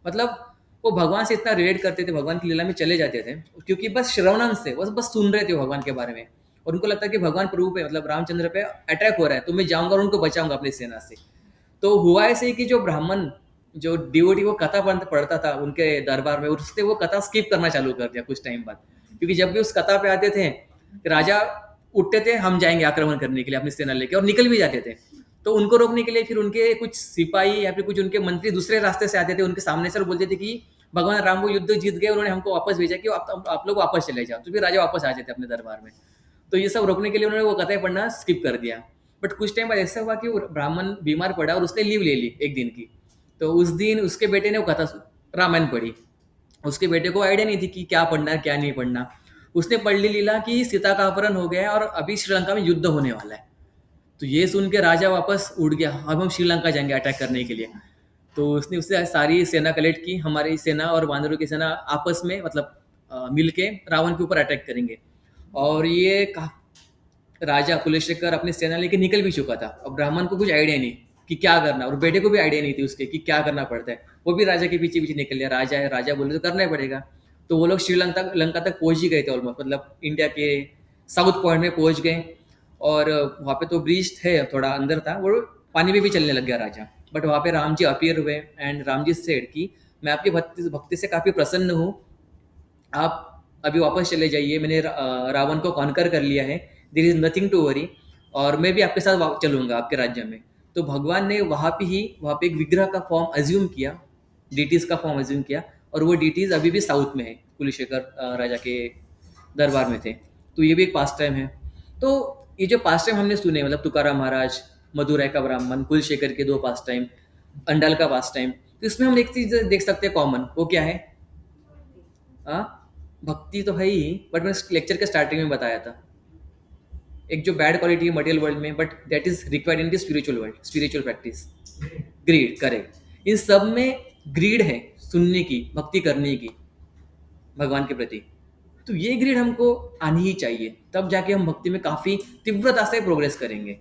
Speaker 1: मतलब वो भगवान से इतना रिलेट करते थे, भगवान की लीला में चले जाते थे, क्योंकि बस श्रवणम से बस बस सुन रहे थे भगवान के बारे में। और उनको लगता है कि भगवान प्रभु पे मतलब रामचंद्र पे अटैक हो रहा है, तो मैं जाऊंगा और उनको बचाऊंगा अपनी सेना से। तो हुआ ऐसे ही कि जो ब्राह्मण जो डिवोटी वो कथा पढ़ता था उनके दरबार में, उसने वो कथा स्किप करना चालू कर दिया कुछ टाइम बाद, क्योंकि जब भी उस कथा पे आते थे राजा उठते थे, हम जाएंगे आक्रमण करने के लिए अपनी सेना लेके, और निकल भी जाते थे। तो उनको रोकने के लिए फिर उनके कुछ सिपाही या फिर कुछ उनके मंत्री दूसरे रास्ते से आते थे उनके सामने से, और बोलते थे कि भगवान राम वो युद्ध जीत गए, उन्होंने हमको वापस भेजा कि आप लोग वापस चले जाओ, तो फिर राजा वापस आ जाते अपने दरबार में। तो ये सब रोकने के लिए उन्होंने वो कथाएं पढ़ना स्किप कर दिया। बट कुछ टाइम बाद ऐसा हुआ कि वो ब्राह्मण बीमार पड़ा और उसने लीव ले ली एक दिन की। तो उस दिन उसके बेटे ने वो कथा रामायण पढ़ी। उसके बेटे को आइडिया नहीं थी कि क्या पढ़ना है क्या नहीं पढ़ना। उसने पढ़ ली लीला कि सीता का अपहरण हो गया है और अभी श्रीलंका में युद्ध होने वाला है। तो ये सुन के राजा वापस उड़ गया, अब हम श्रीलंका जाएंगे अटैक करने के लिए। तो उसने उससे सारी सेना कलेक्ट की, हमारी सेना और वानरों की सेना आपस में मतलब मिल के रावण के ऊपर अटैक करेंगे। और ये राजा कुलशेखर अपनी सेना लेके निकल भी चुका था। अब ब्राह्मण को कुछ आइडिया नहीं कि क्या करना, और बेटे को भी आइडिया नहीं थी उसके कि क्या करना पड़ता है। वो भी राजा के पीछे पीछे निकल गया, राजा है राजा बोले तो करना ही पड़ेगा। तो वो लोग श्रीलंका लंका तक पहुंच ही गए थे ऑलमोस्ट, मतलब इंडिया के साउथ पॉइंट में पहुंच गए। और वहाँ पे तो ब्रिज थे, थोड़ा अंदर था वो, पानी में भी चलने लग गया राजा। बट वहाँ पे राम जी अपीयर हुए एंड राम जी सेड कि मैं आपकी भक्ति भक्ति से काफ़ी प्रसन्न हूँ, आप अभी वापस चले जाइए, मैंने रावण को कॉन्कर कर लिया है, there is nothing to worry, और मैं भी आपके साथ चलूंगा आपके राज्य में। तो भगवान ने वहाँ पे एक विग्रह का फॉर्म अज्यूम किया, डीटीज का फॉर्म अज्यूम किया, और वो डीटीज अभी भी साउथ में है, कुलशेखर राजा के दरबार में थे। तो ये भी एक पास टाइम है। तो ये जो पास टाइम हमने सुने, मतलब तुकाराम महाराज, मदुरै का ब्राह्मण, कुलशेखर के दो पास टाइम, अंडाल का पास टाइम, तो इसमें हम एक चीज देख सकते हैं कॉमन, वो क्या है? हाँ, भक्ति तो है ही, बट मैंने लेक्चर के स्टार्टिंग में बताया था एक जो बैड क्वालिटी है मटेरियल वर्ल्ड में, but that is required in the spiritual world, spiritual practice. Greed, correct, इन सब में ग्रीड है, सुनने की, भक्ति करने की भगवान के प्रति। तो ये ग्रीड हमको आनी ही चाहिए, तब जाके हम भक्ति में काफी तीव्रता से प्रोग्रेस करेंगे।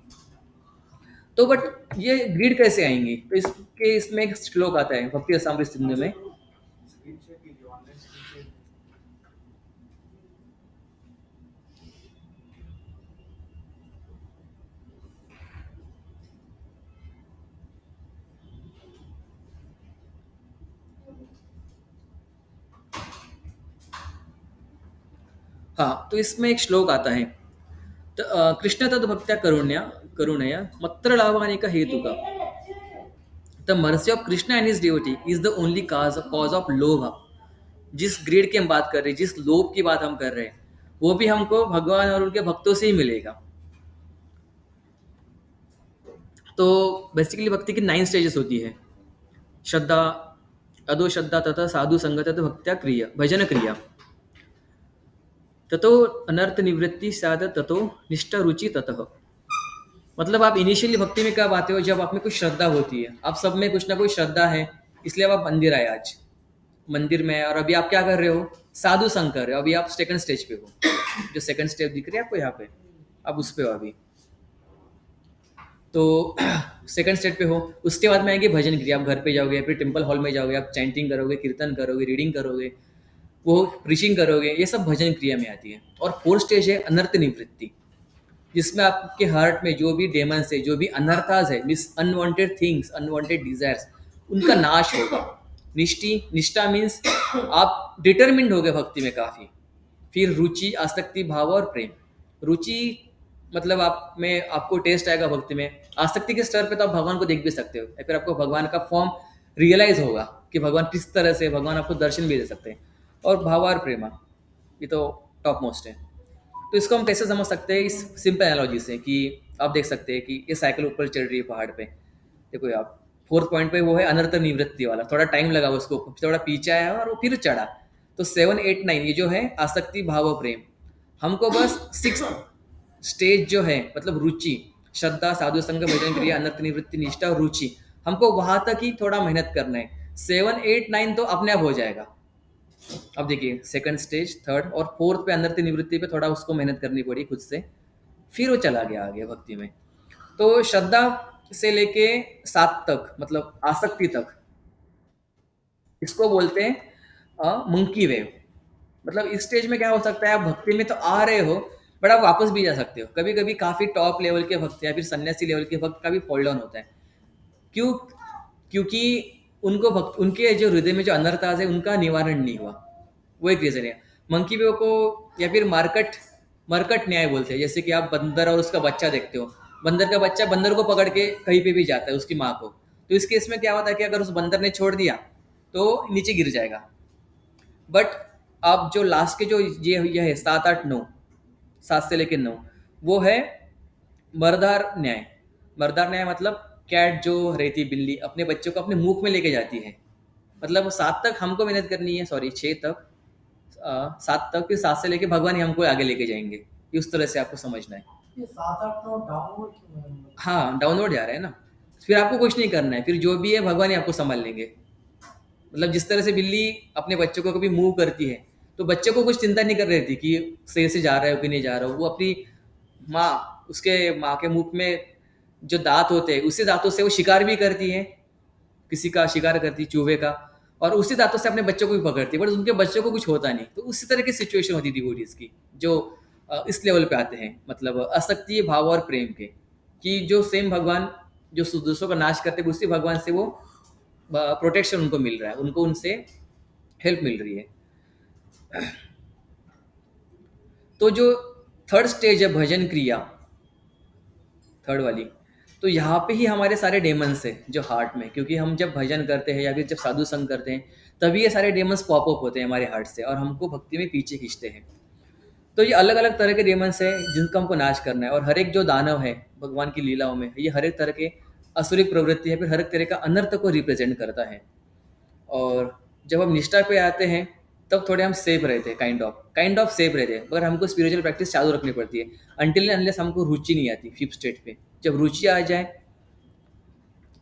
Speaker 1: तो बट ये ग्रीड कैसे आएंगी? तो इसमें एक श्लोक आता है भक्ति रसामृत सिंधु में। हाँ, तो इसमें एक श्लोक आता है, तो कृष्ण तद भक्त्या करुण्या करुणया मत्र लाभानिक हेतु का, the mercy of Krishna and his devotee is the only cause of लोभ। जिस ग्रीड की हम बात कर रहे हैं, जिस लोभ की बात हम कर रहे हैं, वो भी हमको भगवान और उनके भक्तों से ही मिलेगा। तो बेसिकली भक्ति की 9 स्टेजेस होती है: श्रद्धा, अधो श्रद्धा, तथा साधु संगत, तथा भक्त्या क्रिया, भजन क्रिया, ततो अनर्थ निवृत्ति साध, ततो निष्ठा रुचि ततः। मतलब आप इनिशियली भक्ति में कब आते हो? जब आप में कुछ श्रद्धा होती है, आप सब में कुछ ना कुछ श्रद्धा है, इसलिए अब आप मंदिर आए आज, मंदिर में। और अभी आप क्या कर रहे हो? साधु संग कर रहे हो। अभी आप सेकंड स्टेज पे हो, जो सेकंड स्टेज दिख रही है आपको यहाँ पे, आप उस पे हो अभी। तो सेकंड स्टेज पे हो, उसके बाद में आएंगे भजन क्रिया। आप घर पे जाओगे, फिर टेम्पल हॉल में जाओगे, आप चैंटिंग करोगे, कीर्तन करोगे, रीडिंग करोगे, वो प्रीचिंग करोगे, ये सब भजन क्रिया में आती है। और फोर्थ स्टेज है अनर्थ निवृत्ति, जिसमें आपके हार्ट में जो भी डेमंस है, जो भी अनर्थाज है, miss unwanted things, unwanted desires, उनका नाश होगा। निष्ठा मीन्स आप डिटरमिन्ड हो गए भक्ति में काफी। फिर रुचि, आसक्ति, भाव और प्रेम। रुचि मतलब आप में आपको टेस्ट आएगा भक्ति में। आसक्ति के स्तर पे तो आप भगवान को देख भी सकते हो, या फिर आपको भगवान का फॉर्म रियलाइज होगा कि भगवान किस तरह से, भगवान आपको दर्शन भी दे सकते हैं। और भाव और प्रेमा, ये तो टॉप मोस्ट है। तो इसको हम कैसे समझ सकते हैं? इस सिंपल एनालॉजी से कि आप देख सकते हैं कि ये साइकिल ऊपर चढ़ रही है पहाड़ पे। देखो आप फोर्थ पॉइंट पे वो है अनर्थ निवृत्ति वाला, थोड़ा टाइम लगा उसको, थोड़ा पीछे आया और वो फिर चढ़ा। तो 7, 8, 9 ये जो है आसक्ति, भाव और प्रेम। हमको बस 6 स्टेज जो है, मतलब रुचि, श्रद्धा, साधु संग, भजन क्रिया, अनर्थ निवृत्ति, निष्ठा और रुचि, हमको वहां तक ही थोड़ा मेहनत करना है। 7, 8, 9 तो अपने आप हो जाएगा। अब देखिए सेकंड स्टेज, थर्ड और फोर्थ पे अनर्थ निवृत्ति पे थोड़ा उसको मेहनत करनी पड़ी खुद से, फिर वो चला गया आगे भक्ति में। तो श्रद्धा से लेके 7 तक, मतलब आसक्ति तक, इसको बोलते हैं मंकी वेव। मतलब इस स्टेज में क्या हो सकता है, आप भक्ति में तो आ रहे हो, बट आप वापस भी जा सकते हो। कभी कभी काफ़ी टॉप लेवल के भक्त या फिर सन्यासी लेवल के भक्त का भी फॉल डाउन होता है। क्यों? क्योंकि उनको भक्त उनके जो हृदय में जो अनर्थास है उनका निवारण नहीं हुआ। वो एक रीज़न है। मंकी वे को या फिर मार्कट मरकट न्याय बोलते हैं। जैसे कि आप बंदर और उसका बच्चा देखते हो। बंदर का बच्चा बंदर को पकड़ के कहीं पे भी जाता है उसकी माँ को। तो इस केस में क्या होता है कि अगर उस बंदर ने छोड़ दिया तो नीचे गिर जाएगा। बट अब जो लास्ट के जो ये है 7 8 9, 7 से लेकर 9, वो है मर्दार न्याय। मर्दार न्याय मतलब कैट जो रहती बिल्ली अपने बच्चों को अपने मुंह में लेके जाती है। मतलब 7 तक हमको मेहनत करनी है, सॉरी 6 तक, 7 तक, फिर 7 से लेके भगवान ही हमको आगे लेके जाएंगे। उस तरह से आपको समझना है।
Speaker 2: ये 7 8 9 डाउनवर्ड क्यों है मतलब?
Speaker 1: हाँ, डाउनवर्ड जा रहे हैं ना। फिर आपको कुछ नहीं करना है, फिर जो भी है भगवान ही आपको संभाल लेंगे। मतलब जिस तरह से बिल्ली अपने बच्चों को कभी मूव करती है, तो बच्चे को कुछ चिंता नहीं कर रही थी कि सही से जा रहा है कि नहीं जा रहा हो। वो अपनी माँ के मुख में जो दांत होते हैं उसी दांतों से वो शिकार भी करती है। किसी का शिकार करती चूहे का, और उसी दांतों से अपने बच्चों को भी पकड़ती है, बट उनके बच्चों को कुछ होता नहीं। तो उसी तरह की सिचुएशन होती थी डिवोटीज की, जो इस लेवल पे आते हैं, मतलब असक्ति भाव और प्रेम के, कि जो सेम भगवान जो दूसरों का नाश करते हैं उसी भगवान से वो प्रोटेक्शन उनको मिल रहा है, उनको उनसे हेल्प मिल रही है। तो जो थर्ड स्टेज है भजन क्रिया, थर्ड वाली, तो यहाँ पे ही हमारे सारे डेमन्स है जो हार्ट में, क्योंकि हम जब भजन करते हैं या फिर जब साधु संग करते हैं तभी ये सारे डेमन्स पॉपअप होते हैं हमारे हार्ट से और हमको भक्ति में पीछे खींचते हैं। तो ये अलग अलग तरह के डेमन्स है जिनका हमको नाश करना है, और हर एक जो दानव है भगवान की लीलाओं में ये हर एक तरह के असुरिक प्रवृत्ति है, फिर हर एक तरह का अनर्थ को रिप्रेजेंट करता है। और जब हम निष्ठा पे आते हैं तब थोड़े हम सेफ रहते हैं, काइंड ऑफ सेफ रहते हैं, मगर हमको स्पिरिचुअल प्रैक्टिस चालू रखनी पड़ती है अनटिल अनलेस हमको रुचि नहीं आती फिफ्थ स्टेट पे। जब रुचि आ जाए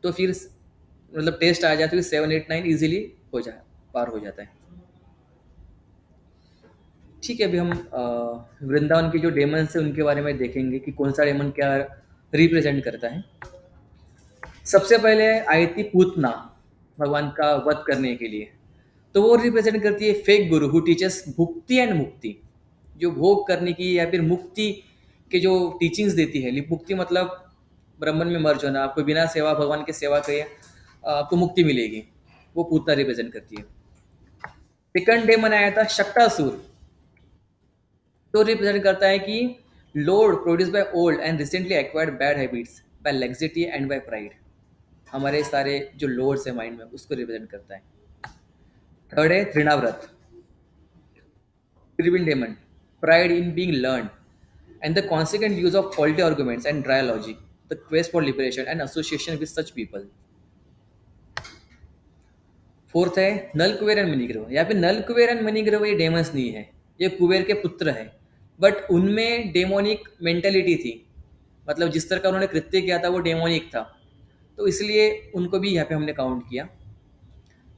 Speaker 1: तो फिर मतलब टेस्ट आ जाए तो फिर 7 8 9 इजीली हो जाए, पार हो जाता है। ठीक है, अभी हम वृंदावन के जो डेमन्स हैं उनके बारे में देखेंगे कि कौन सा डेमन क्या रिप्रेजेंट करता है। सबसे पहले आई थी पूतना, भगवान का वध करने के लिए। तो वो रिप्रेजेंट करती है fake Guru who teachers भुक्ति and मुक्ति, जो भोग करने की या फिर मुक्ति के जो टीचिंग्स देती है। मुक्ति मतलब ब्रह्मन में मर्ज होना, आपको बिना सेवा भगवान की सेवा के आपको मुक्ति मिलेगी, वो पूतना रिप्रेजेंट करती है। सेकंड डे मनाया था शक्टासुर, तो रिप्रेजेंट करता है कि load produce by old and recently acquired bad habits by laxity and by pride. हमारे सारे जो लोड्स है माइंड में उसको रिप्रेजेंट करता है। थर्ड है Trinavarta, Tribune demon, pride in being learned, and the consequent use of faulty arguments and dry logic, the quest for liberation and association with such people. Fourth है नल कुबेर एंड मणिग्रह। यहाँ पे नल Kuber and मणिग्रह ये demons नहीं है, ये कुबेर के पुत्र है, बट उनमें डेमोनिक मेंटेलिटी थी। मतलब जिस तरह का उन्होंने कृत्य किया था वो डेमोनिक था, तो इसलिए उनको भी यहाँ पे हमने काउंट किया।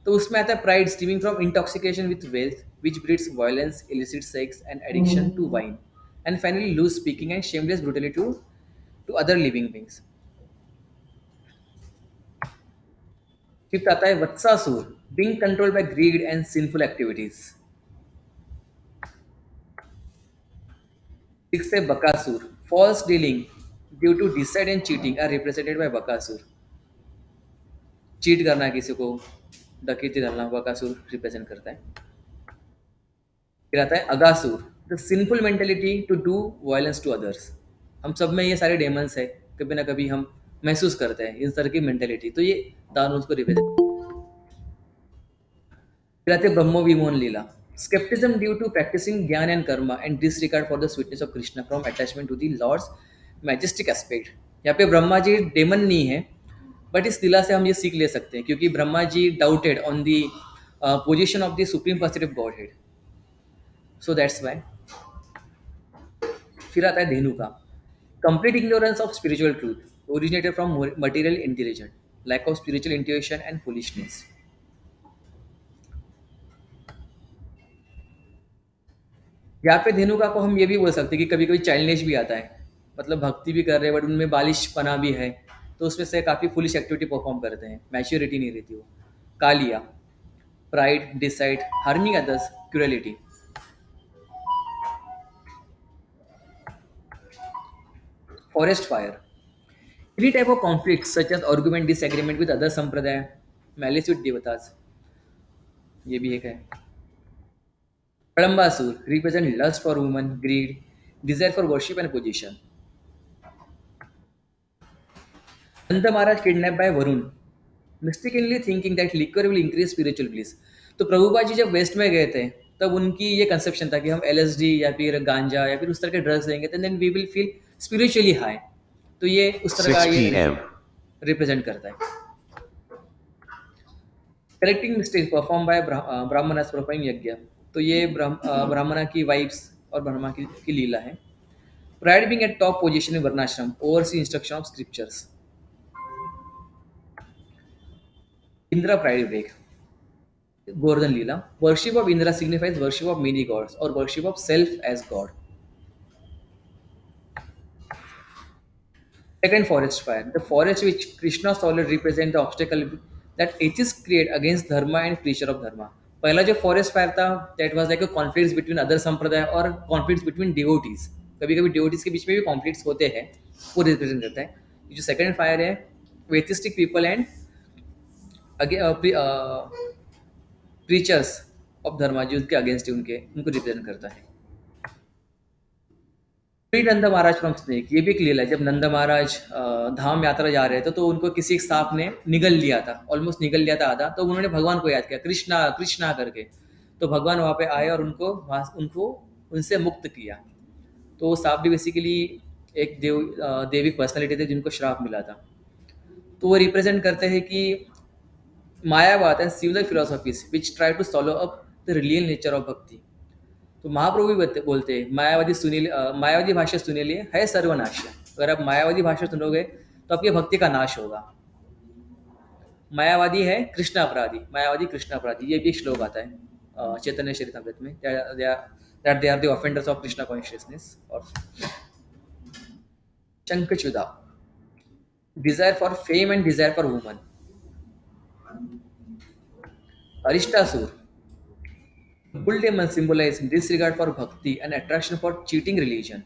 Speaker 1: तो उसमें आता है pride steaming from intoxication with wealth which breeds violence, illicit sex and addiction to wine, and finally loose speaking and shameless brutality to other living beings. Fifth आता है Vatsasura, being controlled by greed and sinful activities. Sixth है Bakasura, false dealing due to deceit and cheating are represented by Bakasura. Cheat करना, किसी को डकैती डालना, Bakasur represent करता है। फिर आता है Aghasura, the sinful mentality to do violence to others. हम सब में ये सारे डेमंस है, कभी ना कभी हम महसूस करते हैं इस तरह की मेंटेलिटी, तो ये दानव उसको रिप्रेजेंट। फिर आते हैं Brahma Vimohan Lila, scepticism due to practising jnana and karma and disregard for the sweetness of Krishna from attachment to the Lord's majestic aspect. यहाँ पे ब्रह्मा जी डेमन नहीं है, बट इस लीला से हम ये सीख ले सकते हैं क्योंकि Brahma ji doubted on the position of the supreme person of Godhead, so that's why. फिर आता है Dhenuka, complete ignorance of spiritual truth originated from material intelligent, lack of spiritual intuition and foolishness. यहाँ पे धेनुका को हम ये भी बोल सकते हैं कि कभी कभी चाइल्डिश भी आता है, मतलब भक्ति भी कर रहे हैं बट उनमें बालिशपना भी है, तो उसमें से काफ़ी फुलिश एक्टिविटी परफॉर्म करते हैं, मैच्योरिटी नहीं रहती वो। Kaliya, pride, deceit, harming others, cruelty. Forest fire. Any type of conflict such as argument, disagreement with other sampradaya, malice with devatas, ये भी एक है. Kadambasur represent lust for women, greed, desire for worship and position. Nanda Maharaj kidnapped by Varun, mistakenly thinking that liquor will increase spiritual bliss. तो प्रभुपा जी जब waste में गए थे तब उनकी ये कंसेप्शन था कि हम एलएसडी या फिर गांजा या फिर उस तरह के ड्रग्स लेंगे तो then we will feel spiritually high. तो ये उस तरह का
Speaker 3: 6
Speaker 1: ये
Speaker 3: p.m.
Speaker 1: रिप्रेजेंट करता है. करेक्टिंग मिस्टेक परफॉर्म बाय ब्राह्मण परफॉर्मिंग यज्ञ. तो ये ब्राह्मणा की वाइफ्स और ब्रह्मा की लीला है. Pride being at top position in varnashrama oversee instruction of scriptures. Indra pride break. Govardhan Leela. Worship of Indra signifies worship of many gods or worship of self as God. Second, forest fire. The forest which Krishna solid represent the obstacle that atheists create against dharma and creature of dharma. पहला जो forest fire था that was like a conflicts between other संप्रदाय और conflicts between devotees. कभी कभी devotees के बीच में भी कॉन्फ्लिक्ट्स होते हैं, वो रिप्रेजेंट करता है. ये जो सेकंड फायर है atheistic people and preachers of dharma जो उनके अगेंस्ट है उनको रिप्रेजेंट करता है. Free Nanda Maharaj from snake. ये भी एक लीला है. जब नंद महाराज धाम यात्रा जा रहे थे तो उनको किसी एक सांप ने निगल लिया था, ऑलमोस्ट निगल लिया था आधा. तो उन्होंने भगवान को याद किया कृष्णा कृष्णा करके. तो भगवान वहाँ पे आए और उनको उनसे मुक्त किया. तो वो सांप भी बेसिकली एक देवी पर्सनैलिटी थे जिनको श्राप मिला था. तो वो रिप्रेजेंट करते हैं कि Mayavada and similar philosophies which try to swallow up the real nature of bhakti. तो महाप्रभु भी बोलते हैं मायावादी भाषा सुने लिए है सर्वनाश. अगर आप मायावादी भाषा सुनोगे तो आपकी भक्ति का नाश होगा. मायावादी है कृष्ण अपराधी, मायावादी कृष्ण अपराधी. ये भी एक श्लोक आता है चैतन्य चरितमृत में, that they are the offenders of Krishna consciousness. और Shankhachuda. Desire for fame and desire for woman. Arishtasura. Bull demon symbolize disregard for bhakti and attraction for cheating religion.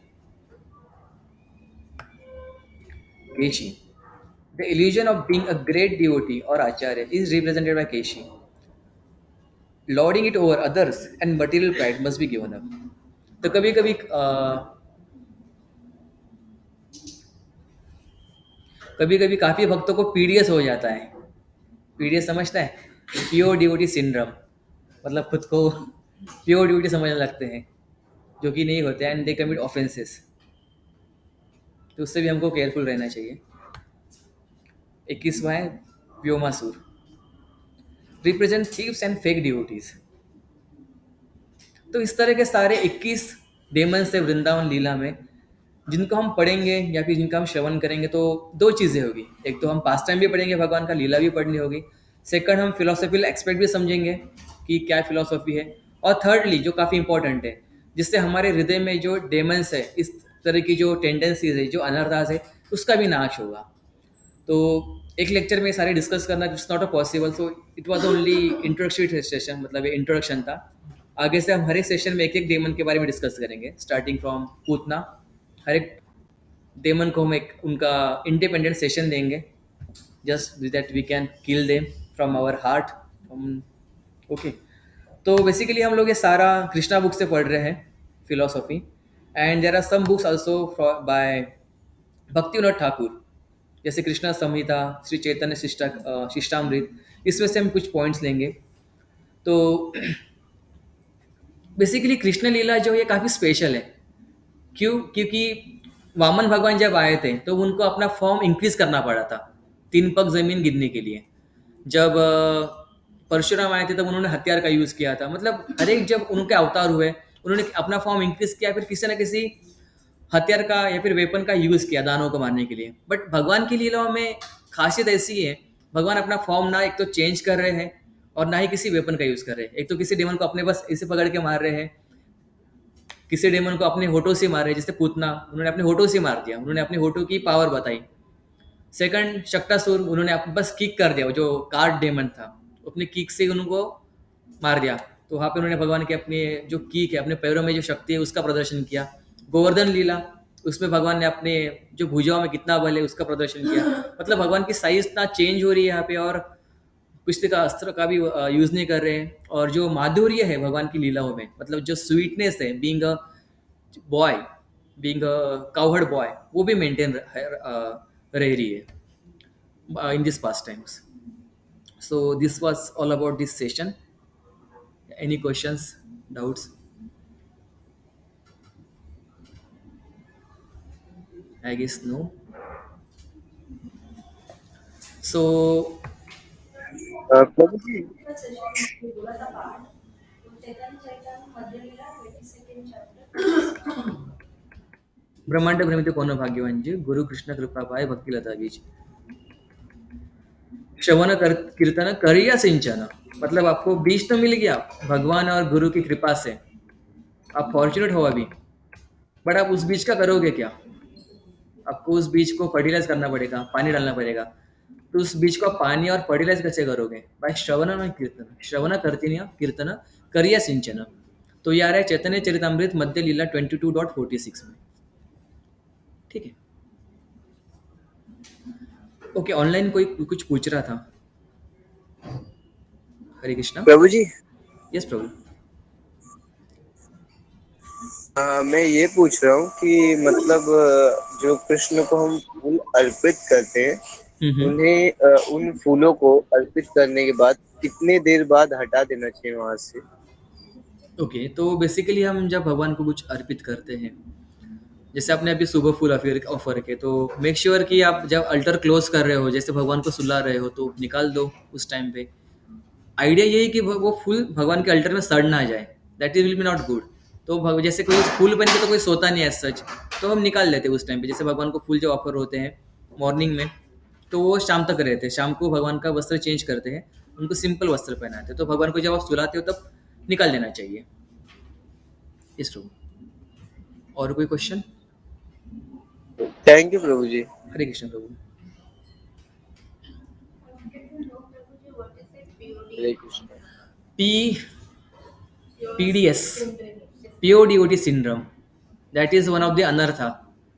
Speaker 1: Keshi. The illusion of being a great devotee or acharya is represented by Keshi. Lording it over others and material pride must be given up. तो कभी कभी काफी भक्तों को PDS हो जाता है. PDS समझता है? Pure devotee syndrome. मतलब खुद को प्योर डिवोटी समझने लगते हैं जो कि नहीं होते एंड दे कमिट ऑफेंसेस. तो उससे भी हमको केयरफुल रहना चाहिए. 21वां है Vyomasur. Represent thieves and fake devotees. तो इस तरह के सारे 21 डेमन्स है वृंदावन लीला में जिनको हम पढ़ेंगे या फिर जिनका हम श्रवण करेंगे तो दो चीज़ें होगी. एक तो हम पास टाइम भी पढ़ेंगे, भगवान का लीला भी पढ़नी होगी. सेकंड, हम फिलोसॉफिकल एक्सपेक्ट भी समझेंगे कि क्या फिलोसॉफी है. और थर्डली जो काफ़ी इंपॉर्टेंट है, जिससे हमारे हृदय में जो डेमन्स है, इस तरह की जो टेंडेंसीज है, जो अनर्थास है, उसका भी नाश होगा. तो एक लेक्चर में सारे डिस्कस करना it's not a possible. So it was only introductory session, मतलब ये इंट्रोडक्शन था. आगे से हम हर एक सेशन में एक एक डेमन के बारे में डिस्कस करेंगे, स्टार्टिंग फ्रॉम पूतना. हर एक डेमन को हम एक उनका इंडिपेंडेंट सेशन देंगे, just that we can kill them from our heart. Okay. तो बेसिकली हम लोग ये सारा कृष्णा बुक से पढ़ रहे हैं philosophy. And there are some books also by Bhaktivinoda Thakur, जैसे कृष्णा संहिता, श्री चैतन्य शिष्टामृत. इसमें से हम कुछ पॉइंट्स लेंगे. तो बेसिकली कृष्ण लीला जो ये काफ़ी स्पेशल है. क्यों? क्योंकि वामन भगवान जब आए थे तो उनको अपना फॉर्म इंक्रीज करना पड़ा था 3 पग जमीन गिरने के लिए. जब परशुराम आए थे तब उन्होंने हथियार का यूज़ किया था. मतलब हर एक जब उनके अवतार हुए उन्होंने अपना फॉर्म इंक्रीज किया, फिर किसी न किसी हथियार का या फिर वेपन का यूज़ किया दानों को मारने के लिए. बट भगवान की लीलाओं में खासियत ऐसी है, भगवान अपना फॉर्म ना एक तो चेंज कर रहे हैं और ना ही किसी वेपन का यूज़ कर रहे हैं. एक तो किसी डेमन को अपने बस ऐसे पकड़ के मार रहे हैं, किसी डेमन को अपने होठों से मार रहे हैं. जैसे पूतना, उन्होंने अपने होठों से मार दिया, उन्होंने अपने होठों की पावर बताई. सेकंड शक्टासुर, उन्होंने बस किक कर दिया. जो कार्ड डेमन था अपने किक से उनको मार दिया. तो वहाँ पे उन्होंने भगवान के अपने जो कीक है, अपने पैरों में जो शक्ति है उसका प्रदर्शन किया. गोवर्धन लीला, उसमें भगवान ने अपने जो भुजाओं में कितना बल है उसका प्रदर्शन किया। मतलब भगवान की साइज इतना चेंज हो रही है यहाँ पे, और कुश्ती का अस्त्र का भी यूज नहीं कर रहे हैं। और जो माधुर्य है भगवान की लीलाओं में, मतलब जो स्वीटनेस है, being a boy, being a cowherd boy, वो भी मेंटेन रह रही है in this past times. So this was all about this session. Any questions, doubts? I guess no. So
Speaker 3: Prabhu ji.
Speaker 2: Session में बोला था पाठ, तो चैतन्य चैतन्य मध्य लीला 22nd चैप्टर।
Speaker 1: ब्रह्मांड भ्रमित कौन भाग्यवान जी, गुरु कृष्ण कृपा पाए भक्ति लता बीज। श्रवण कीर्तन करिया सिंचन, मतलब आपको बीज तो मिल गया भगवान और गुरु की कृपा से, आप फॉर्चुनेट हो अभी। बट आप उस बीज का करोगे क्या? आपको उस बीज को फर्टिलाइज करना पड़ेगा, पानी डालना पड़ेगा। तो उस बीज को पानी और फर्टिलाइज कैसे करोगे? बाय श्रवण और कीर्तन। श्रवण करती कीर्तन करिया सिंचन। तो ये आ रहा है चैतन्य चरितमृत मध्य लीला 22.46 में। ठीक है, ओके। ऑनलाइन कोई कुछ पूछ रहा था। हरे कृष्णा।
Speaker 3: प्रभु जी,
Speaker 1: यस प्रभु।
Speaker 3: मैं ये पूछ रहा हूँ कि मतलब जो कृष्ण को हम फूल अर्पित करते हैं, उन्हें उन फूलों को अर्पित करने के बाद कितने देर बाद हटा देना चाहिए वहां से?
Speaker 1: ओके, तो बेसिकली हम जब भगवान को कुछ अर्पित करते हैं, जैसे आपने अभी सुबह फूल ऑफर किए, तो मेक श्योर कि आप जब अल्टर क्लोज कर रहे हो, जैसे भगवान को सुला रहे हो, तो निकाल दो उस टाइम पे। आइडिया यही कि वो फूल भगवान के अल्टर में सड़ ना जाए, that is will be not good. तो जैसे कोई फूल बन के तो कोई सोता नहीं है सच, तो हम निकाल लेते हैं उस टाइम पे। जैसे भगवान को फूल जो ऑफर होते हैं मॉर्निंग में, तो वो शाम तक रहते हैं। शाम को भगवान का वस्त्र चेंज करते हैं, उनको सिंपल वस्त्र पहनाते हैं। तो भगवान को जब आप सुलाते हो तब निकाल देना चाहिए इस रूम। और कोई question?
Speaker 3: Thank you prabhu ji.
Speaker 1: Hare Krishna prabhu.
Speaker 3: Hare Krishna.
Speaker 1: P PDS, PODOT syndrome, that is one of the anartha,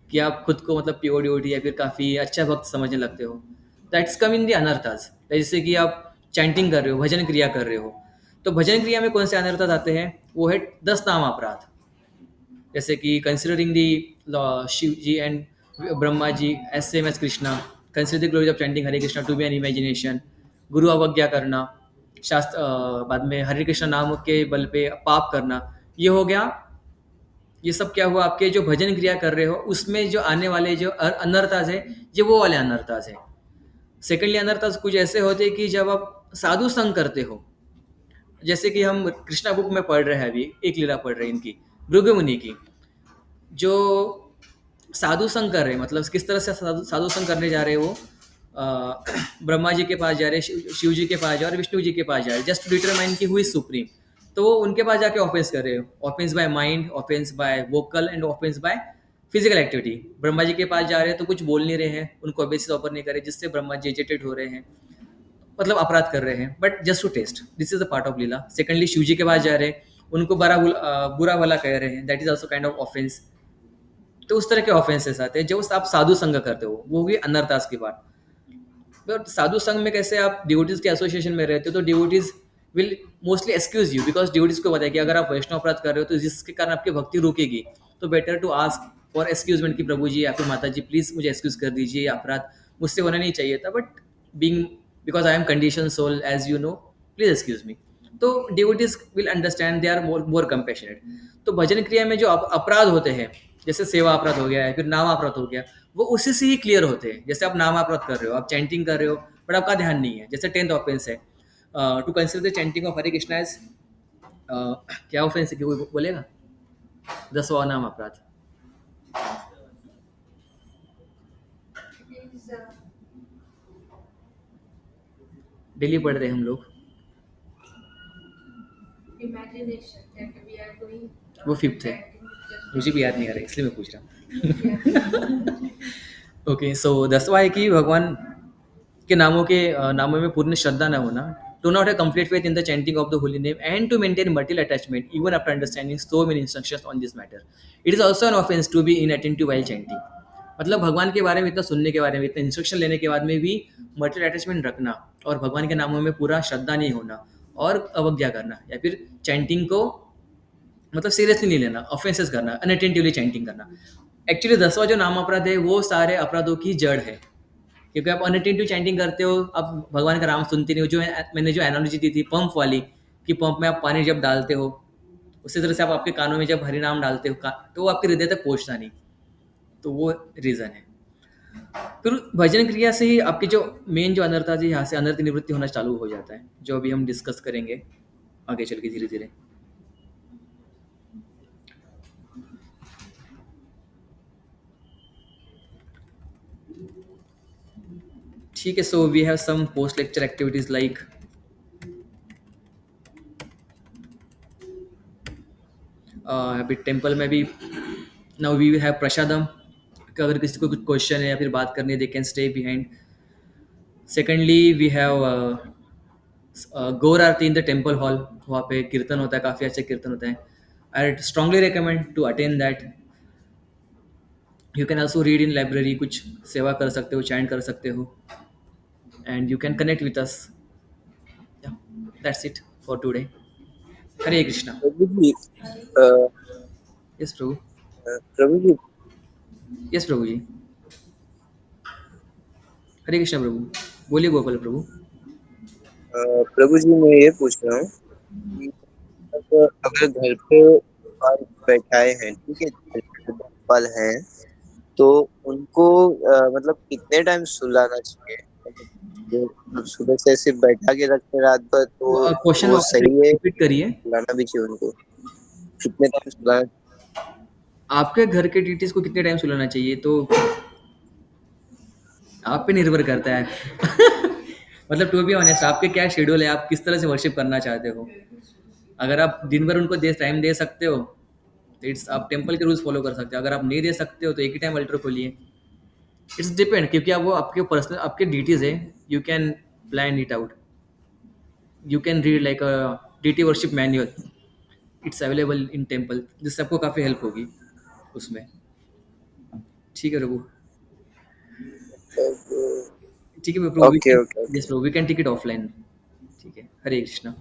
Speaker 1: कि आप खुद को मतलब PODOT या फिर काफ़ी अच्छा भक्त समझने लगते हो। That's come in the anarthas. जैसे कि आप चैंटिंग कर रहे हो, भजन क्रिया कर रहे हो, तो भजन क्रिया में कौन से अनर्थास आते हैं? वो है 10 नाम अपराध। जैसे कि considering the Shiv ji and Brahma ji as same as Krishna, consider the glory of chanting Hare Krishna to be an imagination, guru अवज्ञा करना, शास्त्र बाद में हरे कृष्ण नाम के बल पे पाप करना, ये हो गया। ये सब क्या हुआ? आपके जो भजन क्रिया कर रहे हो उसमें जो आने वाले जो अनर्थाज है, ये वो वाले अनर्थाज है। सेकेंडली अनर्थाज कुछ ऐसे होते हैं कि जब आप साधु संग करते हो, जैसे कि हम कृष्णा बुक में पढ़ रहे हैं, अभी एक लीला पढ़ रहे हैं इनकी, भृगु मुनि की, जो साधु संग कर रहे हैं। मतलब किस तरह से साधु संग करने जा रहे हैं वो? ब्रह्मा जी के पास जा रहे हैं, शिव जी के पास जा रहे हैं, विष्णु जी के पास जा रहे हैं, जस्ट टू डिटरमाइन की हु इज सुप्रीम। तो वो उनके पास जाके ऑफेंस कर रहे हो। Offense by mind, offense by vocal and offense by physical activity. Brahma ji के पास जा रहे हैं तो कुछ बोल नहीं रहे हैं, उनको ओबेसिस ऑफर नहीं कर रहे, जिससे ब्रह्मा जी एजिटेट हो रहे हैं, मतलब अपराध कर रहे हैं, but just to test. This is the part of leela. Secondly Shiva ji के पास जा रहे हैं, उनको बुरा भला कह रहे हैं, that is also kind of offence. तो उस तरह के ऑफेंसेस आते हैं जो आप साधु संग करते हो, वो भी अनर्थास की बात। बट साधु संघ में कैसे आप डिवोटीज के एसोसिएशन में रहते हो, तो devotees will mostly excuse you, because devotees को पता है कि अगर आप वैष्णव अपराध कर रहे हो तो जिसके कारण आपकी भक्ति रुकेगी, तो बेटर टू आस्क फॉर एक्सक्यूजमेंट कि प्रभु जी या फिर माता जी प्लीज मुझे एक्सक्यूज कर दीजिए, अपराध मुझसे होना नहीं चाहिए था, but being because I am condition soul as you know, please excuse me. तो devotees will understand, they are more compassionate. तो भजन क्रिया में जो अपराध होते हैं, जैसे सेवा अपराध हो गया है, फिर नाम अपराध हो गया, वो उसी से ही क्लियर होते हैं। जैसे आप नाम अपराध कर रहे हो, आप चैंटिंग कर रहे हो, बट आपका ध्यान नहीं है, जैसे 10th ऑफेंस है, to consider the chanting of Hare Krishna as क्या ऑफेंस है कि कोई बोलेगा? 10वां नाम अपराध। डेली पढ़ रहे हैं हम लोग, वो 5th है, मुझे भी याद नहीं आ रहा इसलिए मैं पूछ रहा हूँ। ओके, सो 10वां है कि भगवान के नामों में पूर्ण श्रद्धा न होना, Do not have complete faith in the chanting of the holy name and to maintain material attachment even after understanding so many instructions on this matter. It is also an offense to be inattentive while chanting. मतलब भगवान के बारे में इतना सुनने के बारे में इतना इंस्ट्रक्शन लेने के बाद में भी मटेरियल अटैचमेंट रखना और भगवान के नामों में पूरा श्रद्धा नहीं होना और अवज्ञा करना या फिर चैंटिंग को मतलब सीरियसली नहीं लेना, ऑफेंसेस करना, अनअटेंटिवली चैंटिंग करना। एक्चुअली 10वां जो नाम अपराध है वो सारे अपराधों की जड़ है, क्योंकि आप अनअटेंटिव चैंटिंग करते हो, आप भगवान का नाम सुनते नहीं हो। जो मैंने जो एनालॉजी दी थी पंप वाली, कि पंप में आप पानी जब डालते हो उसी तरह से आप आपके कानों में जब हरि नाम डालते हो तो वो आपके हृदय तक पहुंचता नहीं, तो वो रीज़न है। फिर भजन क्रिया से ही आपकी जो मेन जो अनर्था थी यहाँ से अनर्थ निवृत्ति होना चालू हो जाता है, जो अभी हम डिस्कस करेंगे आगे चल के धीरे धीरे। ठीक है, so we have some post lecture activities like अभी टेम्पल में भी नाउ वी हैव प्रसादम, कि अगर किसी को कुछ क्वेश्चन है या फिर बात करनी है they can stay behind. Secondly we have Gaur Aarti in the temple hall, वहाँ पे कीर्तन होता है, काफ़ी अच्छे कीर्तन होते हैं। I strongly recommend to attend that. You can also read in library, कुछ सेवा कर सकते हो, चैंट कर सकते हो, and you can connect with us. That's it for today. Hare Krishna.
Speaker 3: Prabhu ji,
Speaker 1: yes prabhu.
Speaker 3: Prabhu ji,
Speaker 1: yes prabhu ji. Hare Krishna prabhu, बोलिए गोपाल प्रभु।
Speaker 3: प्रभु जी मैं ये पूछ रहा हूँ कि अगर घर पे बाल बैठाए हैं, ठीक है, घर पे बाल हैं, तो उनको मतलब कितने टाइम सुलाना चाहिए? मतलब सुबह से सिर्फ बैठा के रखते रात भर तो
Speaker 1: क्वेश्चन
Speaker 3: वो
Speaker 1: वापस
Speaker 3: सही है?
Speaker 1: रिपीट करिए।
Speaker 3: सुलाना भी चाहिए उनको? कितने टाइम सुलाना?
Speaker 1: आपके घर के डीटीज को कितने टाइम सुलाना चाहिए, तो आप पे निर्भर करता है। मतलब टू बी ऑनेस्ट, आपके क्या शेड्यूल है, आप किस तरह से वर्शिप करना चाहते हो। अगर आप दिन भर उनको टाइम दे सकते हो तो इट्स आप टेम्पल के रूल्स फॉलो कर सकते हो। अगर आप नहीं दे सकते हो तो एक ही टाइम अल्टर खोलिए। इट्स डिपेंड, क्योंकि आप वो आपके पर्सनल आपके डीटीज है, you can plan it out. You can read like a deity worship manual, it's available in temple, जिससे आपको काफ़ी हेल्प होगी उसमें। ठीक है प्रभु। ठीक है prabhu, we
Speaker 3: okay
Speaker 1: can,
Speaker 3: okay
Speaker 1: yes
Speaker 3: okay.
Speaker 1: Prabhu, we can take it offline. ठीक है, हरे कृष्णा।